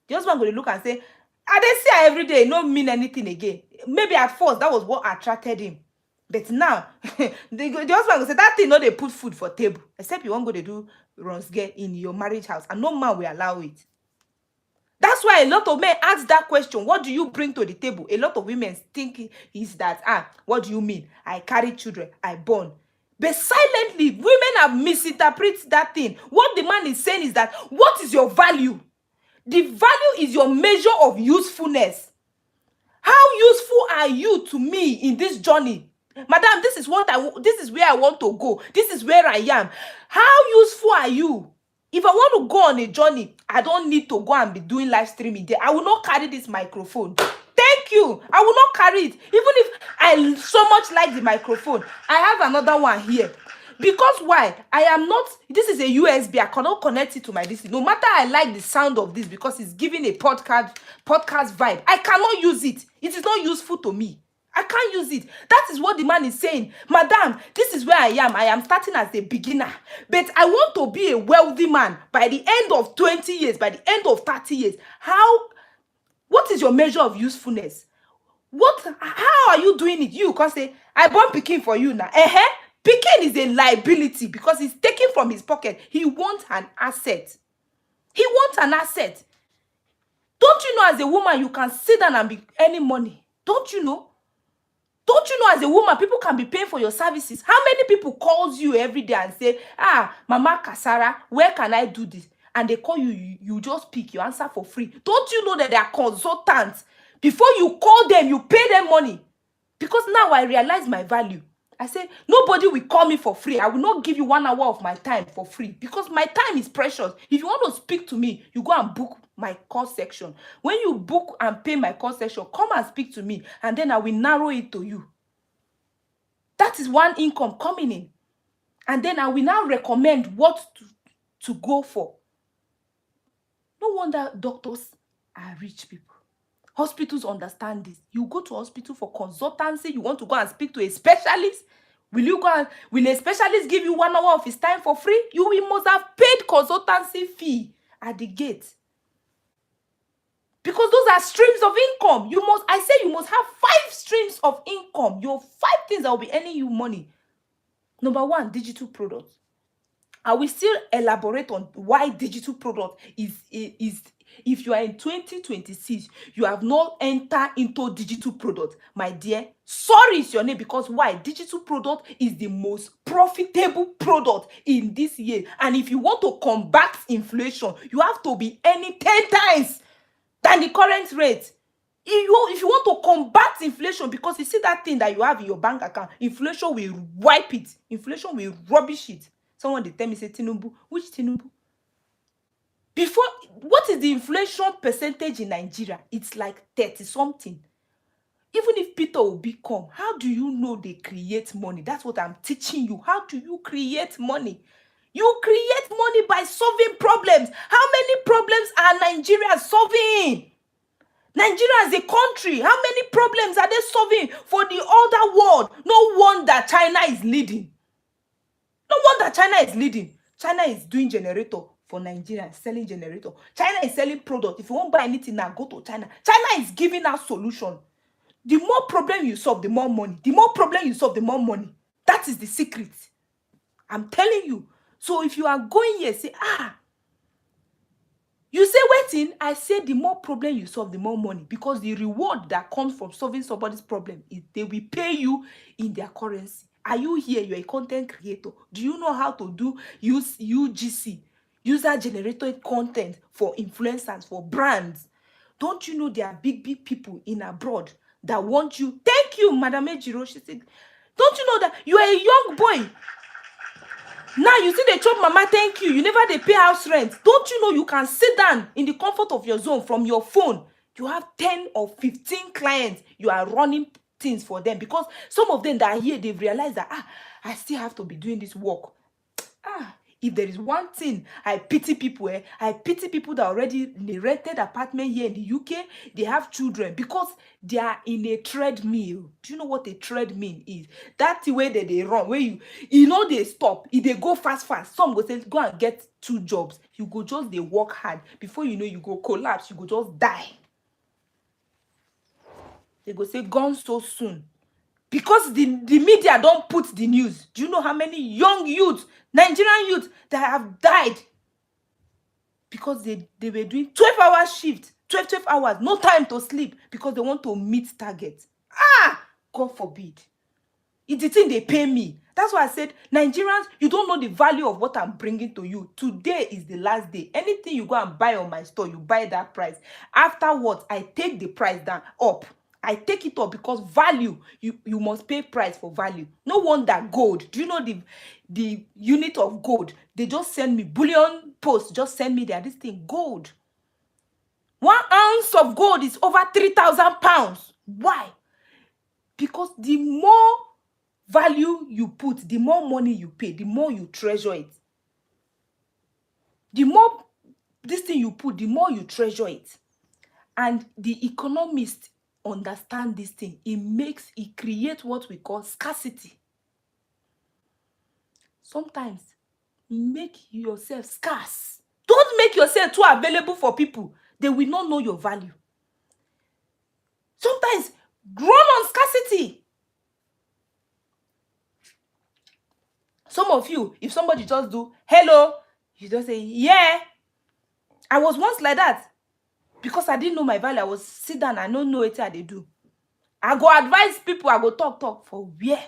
The husband go dey look and say, I dey see her every day, no mean anything again. Maybe at first that was what attracted him. But now, the husband will say, that thing no dey put food for table. Except you won't go to do runs get in your marriage house. And no man will allow it. That's why a lot of men ask that question. What do you bring to the table? A lot of women think is that, what do you mean? I carry children, I born. But silently, women have misinterpreted that thing. What the man is saying is that, what is your value? The value is your measure of usefulness. How useful are you to me in this journey? Madam, this is this is where I want to go. This is where I am. How useful are you? If I want to go on a journey, I don't need to go and be doing live streaming there. I will not carry this microphone. Thank you. I will not carry it. Even if I so much like the microphone, I have another one here. Because why? I am not, this is a USB. I cannot connect it to my DC. No matter I like the sound of this because it's giving a podcast vibe, I cannot use it. It is not useful to me. I can't use it. That is what the man is saying. Madam, this is where I am. I am starting as a beginner. But I want to be a wealthy man by the end of 20 years, by the end of 30 years. What is your measure of usefulness? How are you doing it? You can say, I born Pikin for you now. Pikin is a liability because he's taken from his pocket. He wants an asset. He wants an asset. Don't you know as a woman, you can sit down and be earning money? Don't you know? Don't you know as a woman, people can be paying for your services? How many people calls you every day and say, Mama Kasara, where can I do this? And they call you, you just pick, you answer for free. Don't you know that they are consultants? Before you call them, you pay them money. Because now I realize my value. I say, nobody will call me for free. I will not give you 1 hour of my time for free because my time is precious. If you want to speak to me, you go and book my course section. When you book and pay my course section, come and speak to me and then I will narrow it to you. That is one income coming in. And then I will now recommend what to go for. No wonder doctors are rich people. Hospitals understand this. You go to hospital for consultancy. You want to go and speak to a specialist. Will a specialist give you 1 hour of his time for free? You must have paid consultancy fee at the gate. Because those are streams of income. You must have 5 streams of income. Your 5 things that will be earning you money. Number 1, digital products. I will still elaborate on why digital product is if you are in 2026, you have not entered into digital product, my dear. Sorry is your name, because why? Digital product is the most profitable product in this year. And if you want to combat inflation, you have to be earning 10 times than the current rate. If you want to combat inflation, because you see that thing that you have in your bank account, inflation will wipe it. Inflation will rubbish it. Someone they tell me, say, Tinubu. Which Tinubu? What is the inflation percentage in Nigeria? It's like 30 something. Even if Peter Obi come, how do you know they create money? That's what I'm teaching you. How do you create money? You create money by solving problems. How many problems are Nigerians solving? Nigeria as a country, how many problems are they solving for the other world? No wonder China is leading. No wonder China is leading. China is doing generator for Nigeria, selling generator. China is selling product. If you won't buy anything now, go to China. China is giving us solution. The more problem you solve, the more money. The more problem you solve, the more money. That is the secret. I'm telling you. So if you are going here, say, you say waiting, I say the more problem you solve, the more money. Because the reward that comes from solving somebody's problem is they will pay you in their currency. Are you here? You're a content creator. Do you know how to use UGC, user generated content, for influencers, for brands? Don't you know there are big people in abroad that want you? Thank you, Madam Ejiro. She said, don't you know that you are a young boy? Now you see they chop mama thank you. You never they pay house rent. Don't you know you can sit down in the comfort of your zone from your phone? You have 10 or 15 clients. You are running things for them, because some of them that are here, they've realized that I still have to be doing this work. If there is one thing I pity people, I pity people that already in a rented apartment here in the UK, they have children, because they are in a treadmill. Do you know what a treadmill is? That's the way that they run, where they stop. If they go fast, some go say, go and get 2 jobs. You go just, they work hard. Before you know, you go collapse, you go just die. They go say, gone so soon. Because the media don't put the news. Do you know how many young youths, Nigerian youths, that have died because they were doing 12-hour shift, 12 hours, no time to sleep, because they want to meet targets? God forbid. It's the thing they pay me. That's why I said, Nigerians, you don't know the value of what I'm bringing to you. Today is the last day. Anything you go and buy on my store, you buy that price. Afterwards, I take the price down, up. I take it up because value, you must pay price for value. No wonder gold. Do you know the unit of gold? They just send me bullion post, just send me there. This thing, gold. 1 ounce of gold is over 3,000 pounds. Why? Because the more value you put, the more money you pay, the more you treasure it. The more this thing you put, the more you treasure it. And the economists understand this thing. It creates what we call scarcity. Sometimes make yourself scarce. Don't make yourself too available for people. They will not know your value. Sometimes grown on scarcity. Some of you, if somebody just do hello, you just say yeah. I was once like that because I didn't know my value. I was sit down, I don't know what I do. I go advise people, I go talk for where.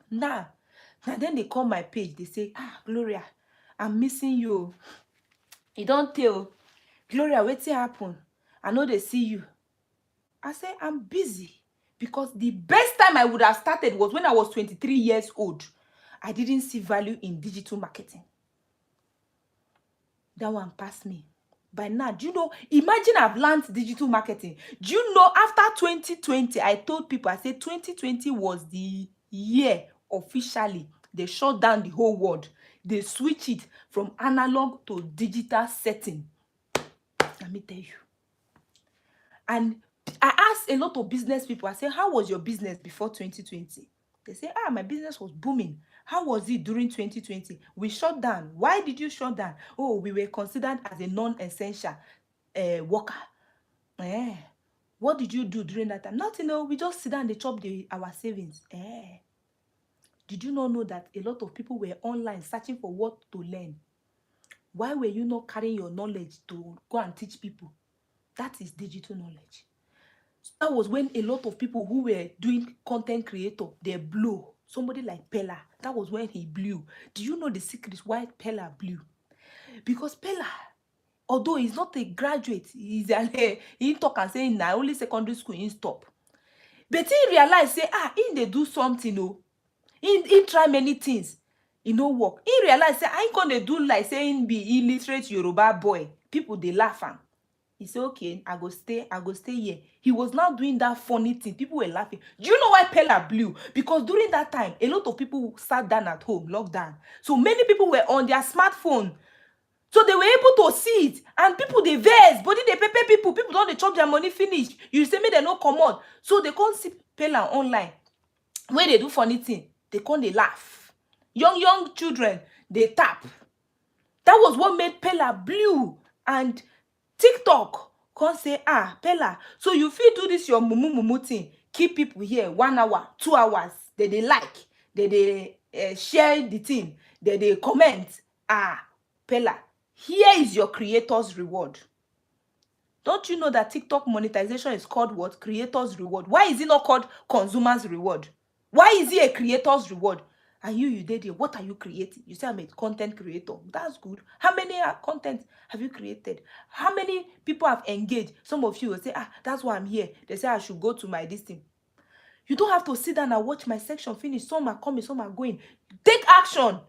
Now then they call my page, they say, Gloria, I'm missing you. You don't tell Gloria, what's happen? I know they see you. I say, I'm busy. Because the best time I would have started was when I was 23 years old. I didn't see value in digital marketing. That one passed me. By now, do you know, imagine I've learned digital marketing. Do you know, after 2020, I told people, I said 2020 was the year officially they shut down the whole world. They switched it from analog to digital setting. Let me tell you. And I asked a lot of business people, I said, how was your business before 2020? They say, my business was booming. How was it during 2020? We shut down. Why did you shut down? Oh, we were considered as a non-essential worker. What did you do during that time? Nothing, no. We just sit down and chop our savings. Did you not know that a lot of people were online searching for what to learn? Why were you not carrying your knowledge to go and teach people? That is digital knowledge. So that was when a lot of people who were doing content creator, they blew. Somebody like Pella, that was when he blew. Do you know the secret why Pella blew? Because Pella, although he's not a graduate, he talk and say, nah, only secondary school, he stop. But he realized, say, they do something, he try many things, he no work. He realized, say, I ain't gonna do like saying be illiterate Yoruba boy. People, they laugh at. He said, okay, I go stay here. He was now doing that funny thing. People were laughing. Do you know why Pella blew? Because during that time, a lot of people sat down at home, lockdown. So many people were on their smartphone. So they were able to see it. And people, they vex. Body, they pay people. People don't they chop their money finish. You say, me, they no come on. So they can't see Pella online. When they do funny thing, they can't, they laugh. Young children, they tap. That was what made Pella blew. And TikTok can't say, Pella, so you feel do this your mumu thing, keep people here 1 hour, 2 hours, they like, they share the thing, they comment, Pella, here is your creator's reward. Don't you know that TikTok monetization is called what? Creator's reward. Why is it not called consumer's reward? Why is it a creator's reward? And you did it. What are you creating? You say I'm a content creator. That's good. How many content have you created? How many people have engaged? Some of you will say, that's why I'm here. They say I should go to my this thing. You don't have to sit down and watch my section finish. Some are coming, some are going. Take action.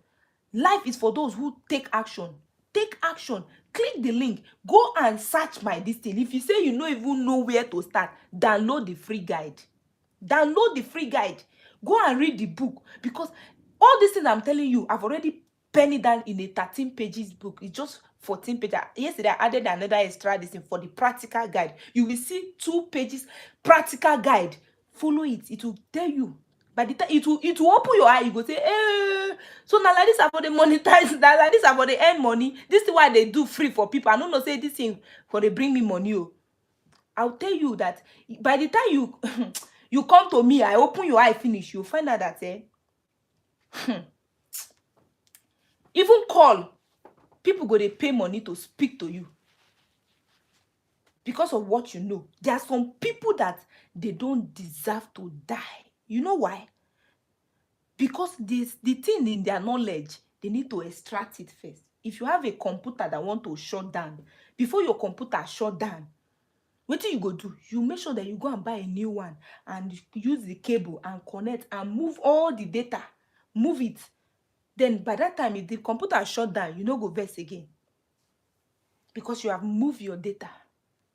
Life is for those who take action. Take action. Click the link. Go and search my this thing. If you say you don't even know where to start, download the free guide. Download the free guide. Go and read the book. Because all these things I'm telling you, I've already penned it down in a 13 pages book. It's just 14 pages. Yesterday, I added another extra this thing for the practical guide. You will see 2 pages practical guide. Follow it. It will tell you. By the time it will open your eye, you go say, so now like this are for the monetize, that like this are for the earn money. This is why they do free for people. I don't know say this thing for they bring me money. I'll tell you that by the time you you come to me, I open your eye, finish, you'll find out that even call people go they pay money to speak to you because of what you know. There are some people that they don't deserve to die. You know why? because the thing in their knowledge, they need to extract it first. If you have a computer that want to shut down, before your computer shut down, what do you go do? You make sure that you go and buy a new one and use the cable and connect and move all the data, move it. Then by that time, if the computer shut down, you no go vex again, because you have moved your data.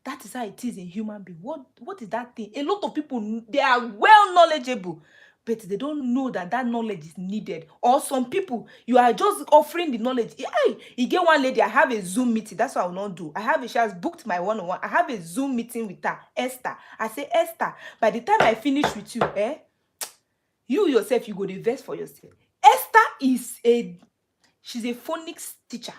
That is how it is in human being. What is that thing? A lot of people, they are well knowledgeable, but they don't know that that knowledge is needed. Or some people, you are just offering the knowledge. Hey, you get one lady, I have a Zoom meeting. That's what I will not do. She has booked my one-on-one. I have a Zoom meeting with her, Esther. I say, Esther, by the time I finish with you, you yourself, you go to invest for yourself. Esther she's a phonics teacher.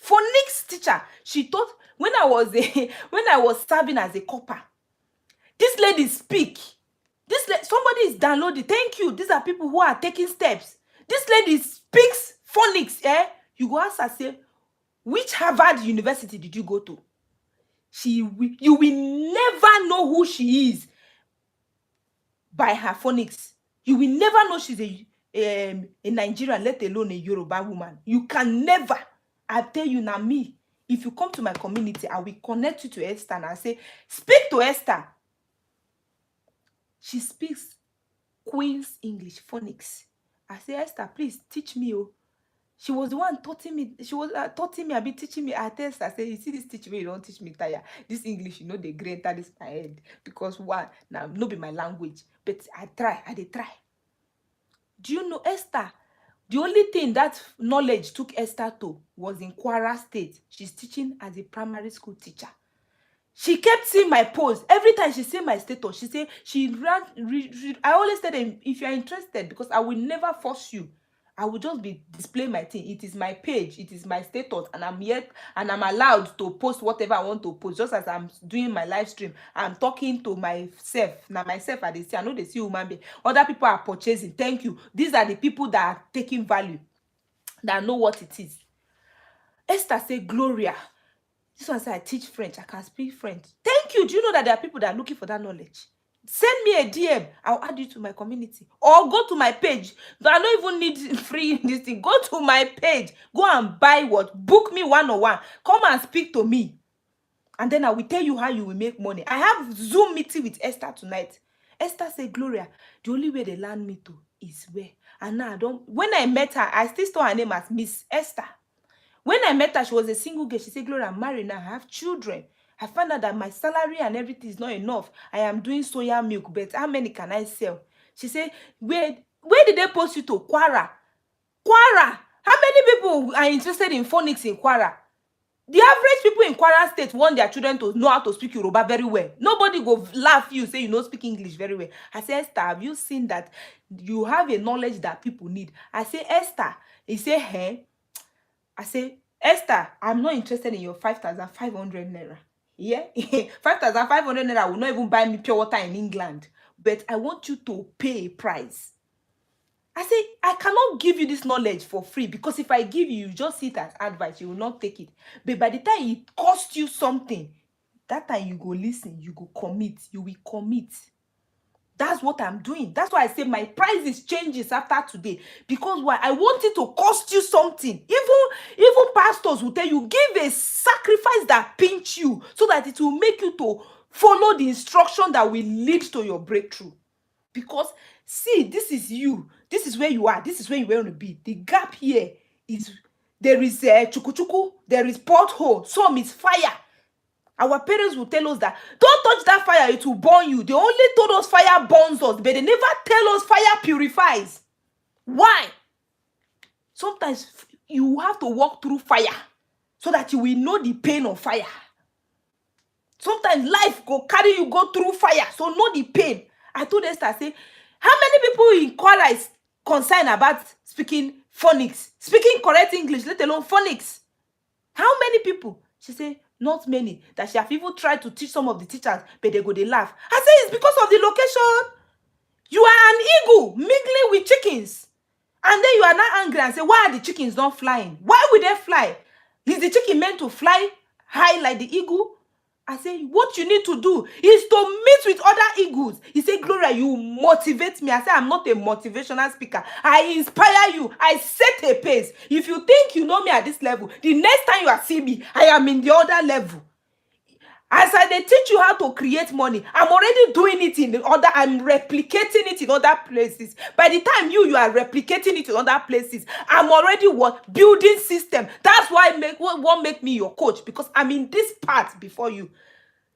Phonics teacher. She taught when I was serving as a copper. This lady speak. Somebody is downloading. Thank you. These are people who are taking steps. This lady speaks phonics. You go ask her, say, which Harvard University did you go to? You will never know who she is by her phonics. You will never know she's a Nigerian, let alone a Yoruba woman. You can never. I tell you now, me, if you come to my community, I will connect you to Esther and I say, speak to Esther. She speaks Queen's English, phonics. I say, Esther, please teach me. Oh. She was the one teaching me. She was teaching me. I be teaching me. I tell her, I say, you see this teaching me, you don't teach me tire. This English, they great at this my head. Because one, now, no be my language. But I dey try. Do you know Esther? The only thing that knowledge took Esther to was in Kwara State. She's teaching as a primary school teacher. She kept seeing my post. Every time she see my status, she say she ran. I always tell them, if you are interested, because I will never force you. I will just be displaying my thing. It is my page. It is my status. And I'm here and I'm allowed to post whatever I want to post. Just as I'm doing my live stream. I'm talking to myself. Now myself, I see. I know they see human being. Other people are purchasing. Thank you. These are the people that are taking value. That know what it is. Esther say, Gloria. This one say, I teach French. I can speak French. Thank you. Do you know that there are people that are looking for that knowledge? Send me a DM. I'll add you to my community. Or go to my page. I don't even need free this thing. Go to my page. Go and buy what? Book me one-on-one. Come and speak to me. And then I will tell you how you will make money. I have Zoom meeting with Esther tonight. Esther said, Gloria, the only way they learn me to is where. And now when I met her, I still saw her name as Miss Esther. When I met her, she was a single girl. She said, Gloria, I'm married now. I have children. I found out that my salary and everything is not enough. I am doing soya milk, but how many can I sell? She said, where did they post you to? Kwara. Kwara. How many people are interested in phonics in Kwara? The average people in Kwara State want their children to know how to speak Yoruba very well. Nobody go laugh you, say you know speak English very well. I say, Esther, have you seen that you have a knowledge that people need? I say, Esther. He say, hey. I say, Esther, I'm not interested in your 5,500 naira. Yeah, 5,500 naira will not even buy me pure water in England. But I want you to pay a price. I say, I cannot give you this knowledge for free, because if I give you, you just see it as advice. You will not take it. But by the time it costs you something, that time you go listen, you go commit, you will commit. That's what I'm doing. That's why I say my prices changes after today. Because why? I want it to cost you something. Even pastors will tell you, give a sacrifice that pinch you, so that it will make you to follow the instruction that will lead to your breakthrough. Because, see, this is you. This is where you are. This is where you want to be. The gap here is, there is chuku, there is pothole, some is fire. Our parents will tell us that, don't touch that fire, it will burn you. They only told us fire burns us, but they never tell us fire purifies. Why? Sometimes you have to walk through fire so that you will know the pain of fire. Sometimes life go carry you go through fire, so know the pain. I told Esther, I say, how many people in Kwara is concerned about speaking phonics, speaking correct English, let alone phonics? How many people? She said, not many. That she have even tried to teach some of the teachers, but they laugh. I say, it's because of the location. You are an eagle mingling with chickens. And then you are not angry and say, why are the chickens not flying? Why would they fly? Is the chicken meant to fly high like the eagle? I say, what you need to do is to meet with other eagles. He said, Gloria, you motivate me. I say, I'm not a motivational speaker. I inspire you. I set a pace. If you think you know me at this level, the next time you are seeing me, I am in the other level. As they teach you how to create money, I'm already doing it in the other, I'm replicating it in other places. By the time you are replicating it in other places, I'm already what? Building system. That's why what make me your coach, because I'm in this part before you.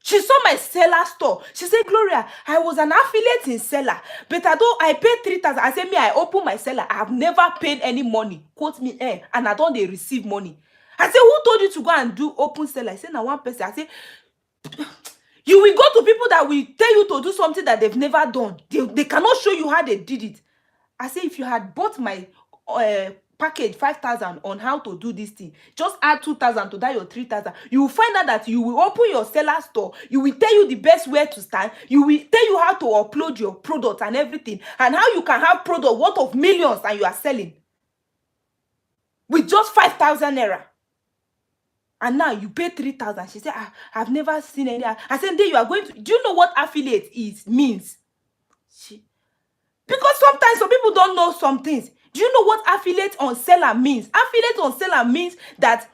She saw my seller store. She said, Gloria, I was an affiliate in seller, but I paid 3,000. I said, me, I open my seller. I have never paid any money. Quote me, and I don't receive money. I said, who told you to go and do open seller? I said, now one person. I said, you will go to people that will tell you to do something that they've never done. They cannot show you how they did it. I say, if you had bought my package 5,000 on how to do this thing, just add 2,000 to that your 3,000. You will find out that you will open your seller store. You will tell you the best way to start. You will tell you how to upload your product and everything, and how you can have product worth of millions and you are selling with just 5,000 naira. And now you pay 3,000. She said, I've never seen any. I said, then you are going to. Do you know what affiliate means? Because sometimes some people don't know some things. Do you know what affiliate on seller means? Affiliate on seller means that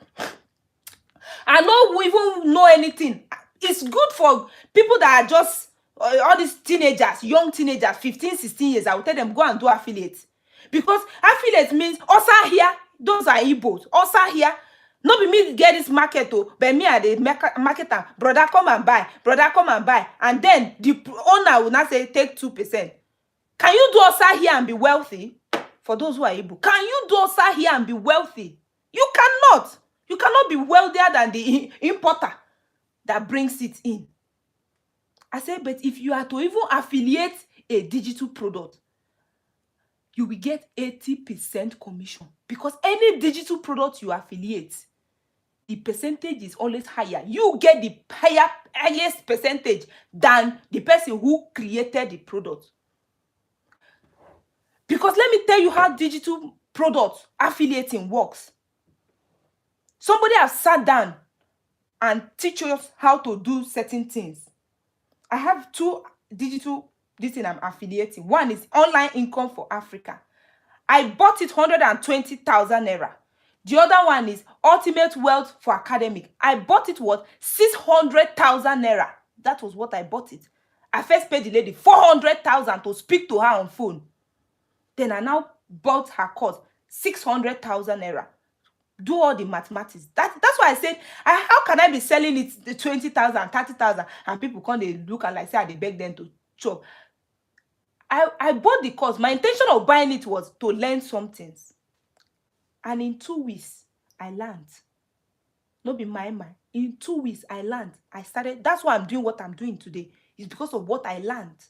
I don't even know anything. It's good for people that are just all these teenagers, young teenagers, 15, 16 years. I will tell them, go and do affiliate. Because affiliate means, also here, those are Igbos. Also here. No be me get this market, but me are the marketer. Brother, come and buy. Brother, come and buy. And then the owner will not say, take 2%. Can you do also here and be wealthy? For those who are able. Can you do also here and be wealthy? You cannot. You cannot be wealthier than the importer that brings it in. I said, but if you are to even affiliate a digital product, you will get 80% commission. Because any digital product you affiliate, the percentage is always higher. You get the highest percentage than the person who created the product. Because let me tell you how digital product affiliating works. Somebody has sat down and teach us how to do certain things. I have 2 digital this thing I'm affiliating. One is Online Income for Africa. I bought it 120,000 naira. The other one is Ultimate Wealth for Academic. I bought it what? 600,000 naira. That was what I bought it. I first paid the lady 400,000 to speak to her on phone. Then I now bought her course 600,000 naira. Do all the mathematics. That's why I said, how can I be selling it the 20,000, 30,000, and people come they look and like say they beg them to chop. I bought the course. My intention of buying it was to learn some things. And in 2 weeks, I learned. No be my mind. In 2 weeks, I learned. I started. That's why I'm doing what I'm doing today. It's because of what I learned.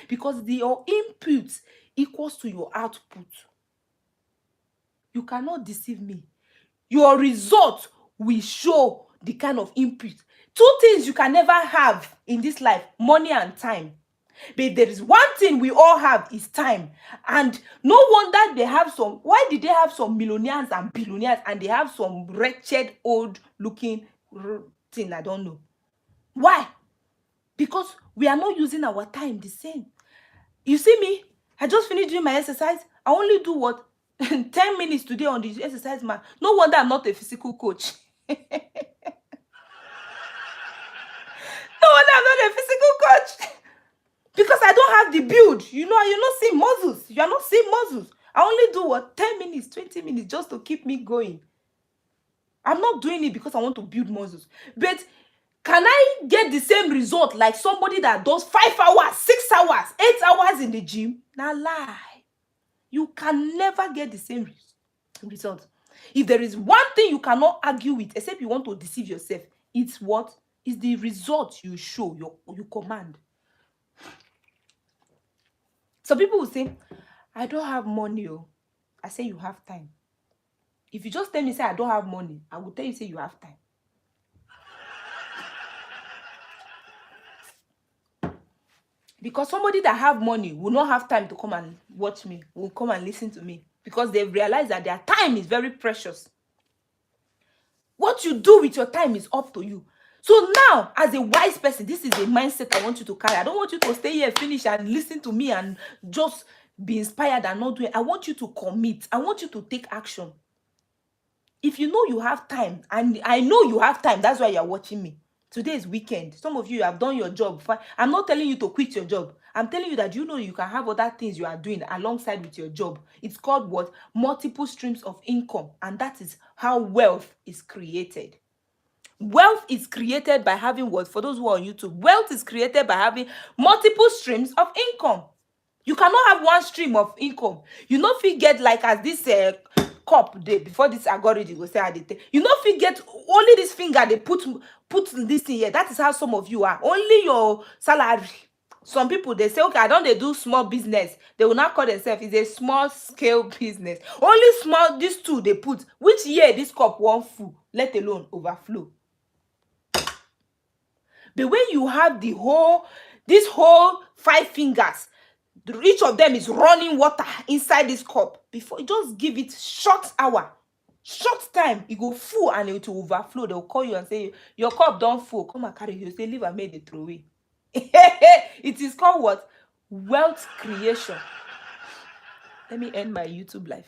Because your input equals to your output. You cannot deceive me. Your result will show the kind of input. 2 things you can never have in this life: money and time. But if there is one thing we all have, is time. And no wonder they have some. Why did they have some millionaires and billionaires and they have some wretched, old looking thing? I don't know. Why? Because we are not using our time the same. You see me? I just finished doing my exercise. I only do what? 10 minutes today on the exercise mat. No wonder I'm not a physical coach. No wonder I'm not a physical coach. Because I don't have the build. You're not seeing muscles. You are not seeing muscles. I only do what? 10 minutes, 20 minutes just to keep me going. I'm not doing it because I want to build muscles. But can I get the same result like somebody that does 5 hours, 6 hours, 8 hours in the gym? Nah, lie. You can never get the same result. If there is one thing you cannot argue with, except you want to deceive yourself, it's what? It's the result you show, you command. So people will say, I don't have money. I say you have time. If you just tell me, say I don't have money, I will tell you, say you have time. Because somebody that have money will not have time to come and watch me, will come and listen to me. Because they've realized that their time is very precious. What you do with your time is up to you. So now, as a wise person, this is a mindset I want you to carry. I don't want you to stay here, finish, and listen to me and just be inspired and not do it. I want you to commit. I want you to take action. If you know you have time, and I know you have time, that's why you're watching me. Today is weekend. Some of you have done your job. I'm not telling you to quit your job. I'm telling you that you know you can have other things you are doing alongside with your job. It's called what? Multiple streams of income. And that is how wealth is created. Wealth is created by having what? For those who are on YouTube, wealth is created by having multiple streams of income. You cannot have one stream of income. You know if you get like as this cup dey before this algorithm go say I dey. You know if you get only this finger they put this thing here. That is how some of you are. Only your salary. Some people they say, okay, I don't they do small business. They will not call themselves it's a small scale business. Only small these two they put. Which year this cup won't full, let alone overflow. But when you have this whole 5 fingers, each of them is running water inside this cup. Before you just give it short time, it go full and it will overflow. They'll call you and say, your cup don't full. Come and carry it. You say, leave and made it throw away. It is called what? Wealth creation. Let me end my YouTube live.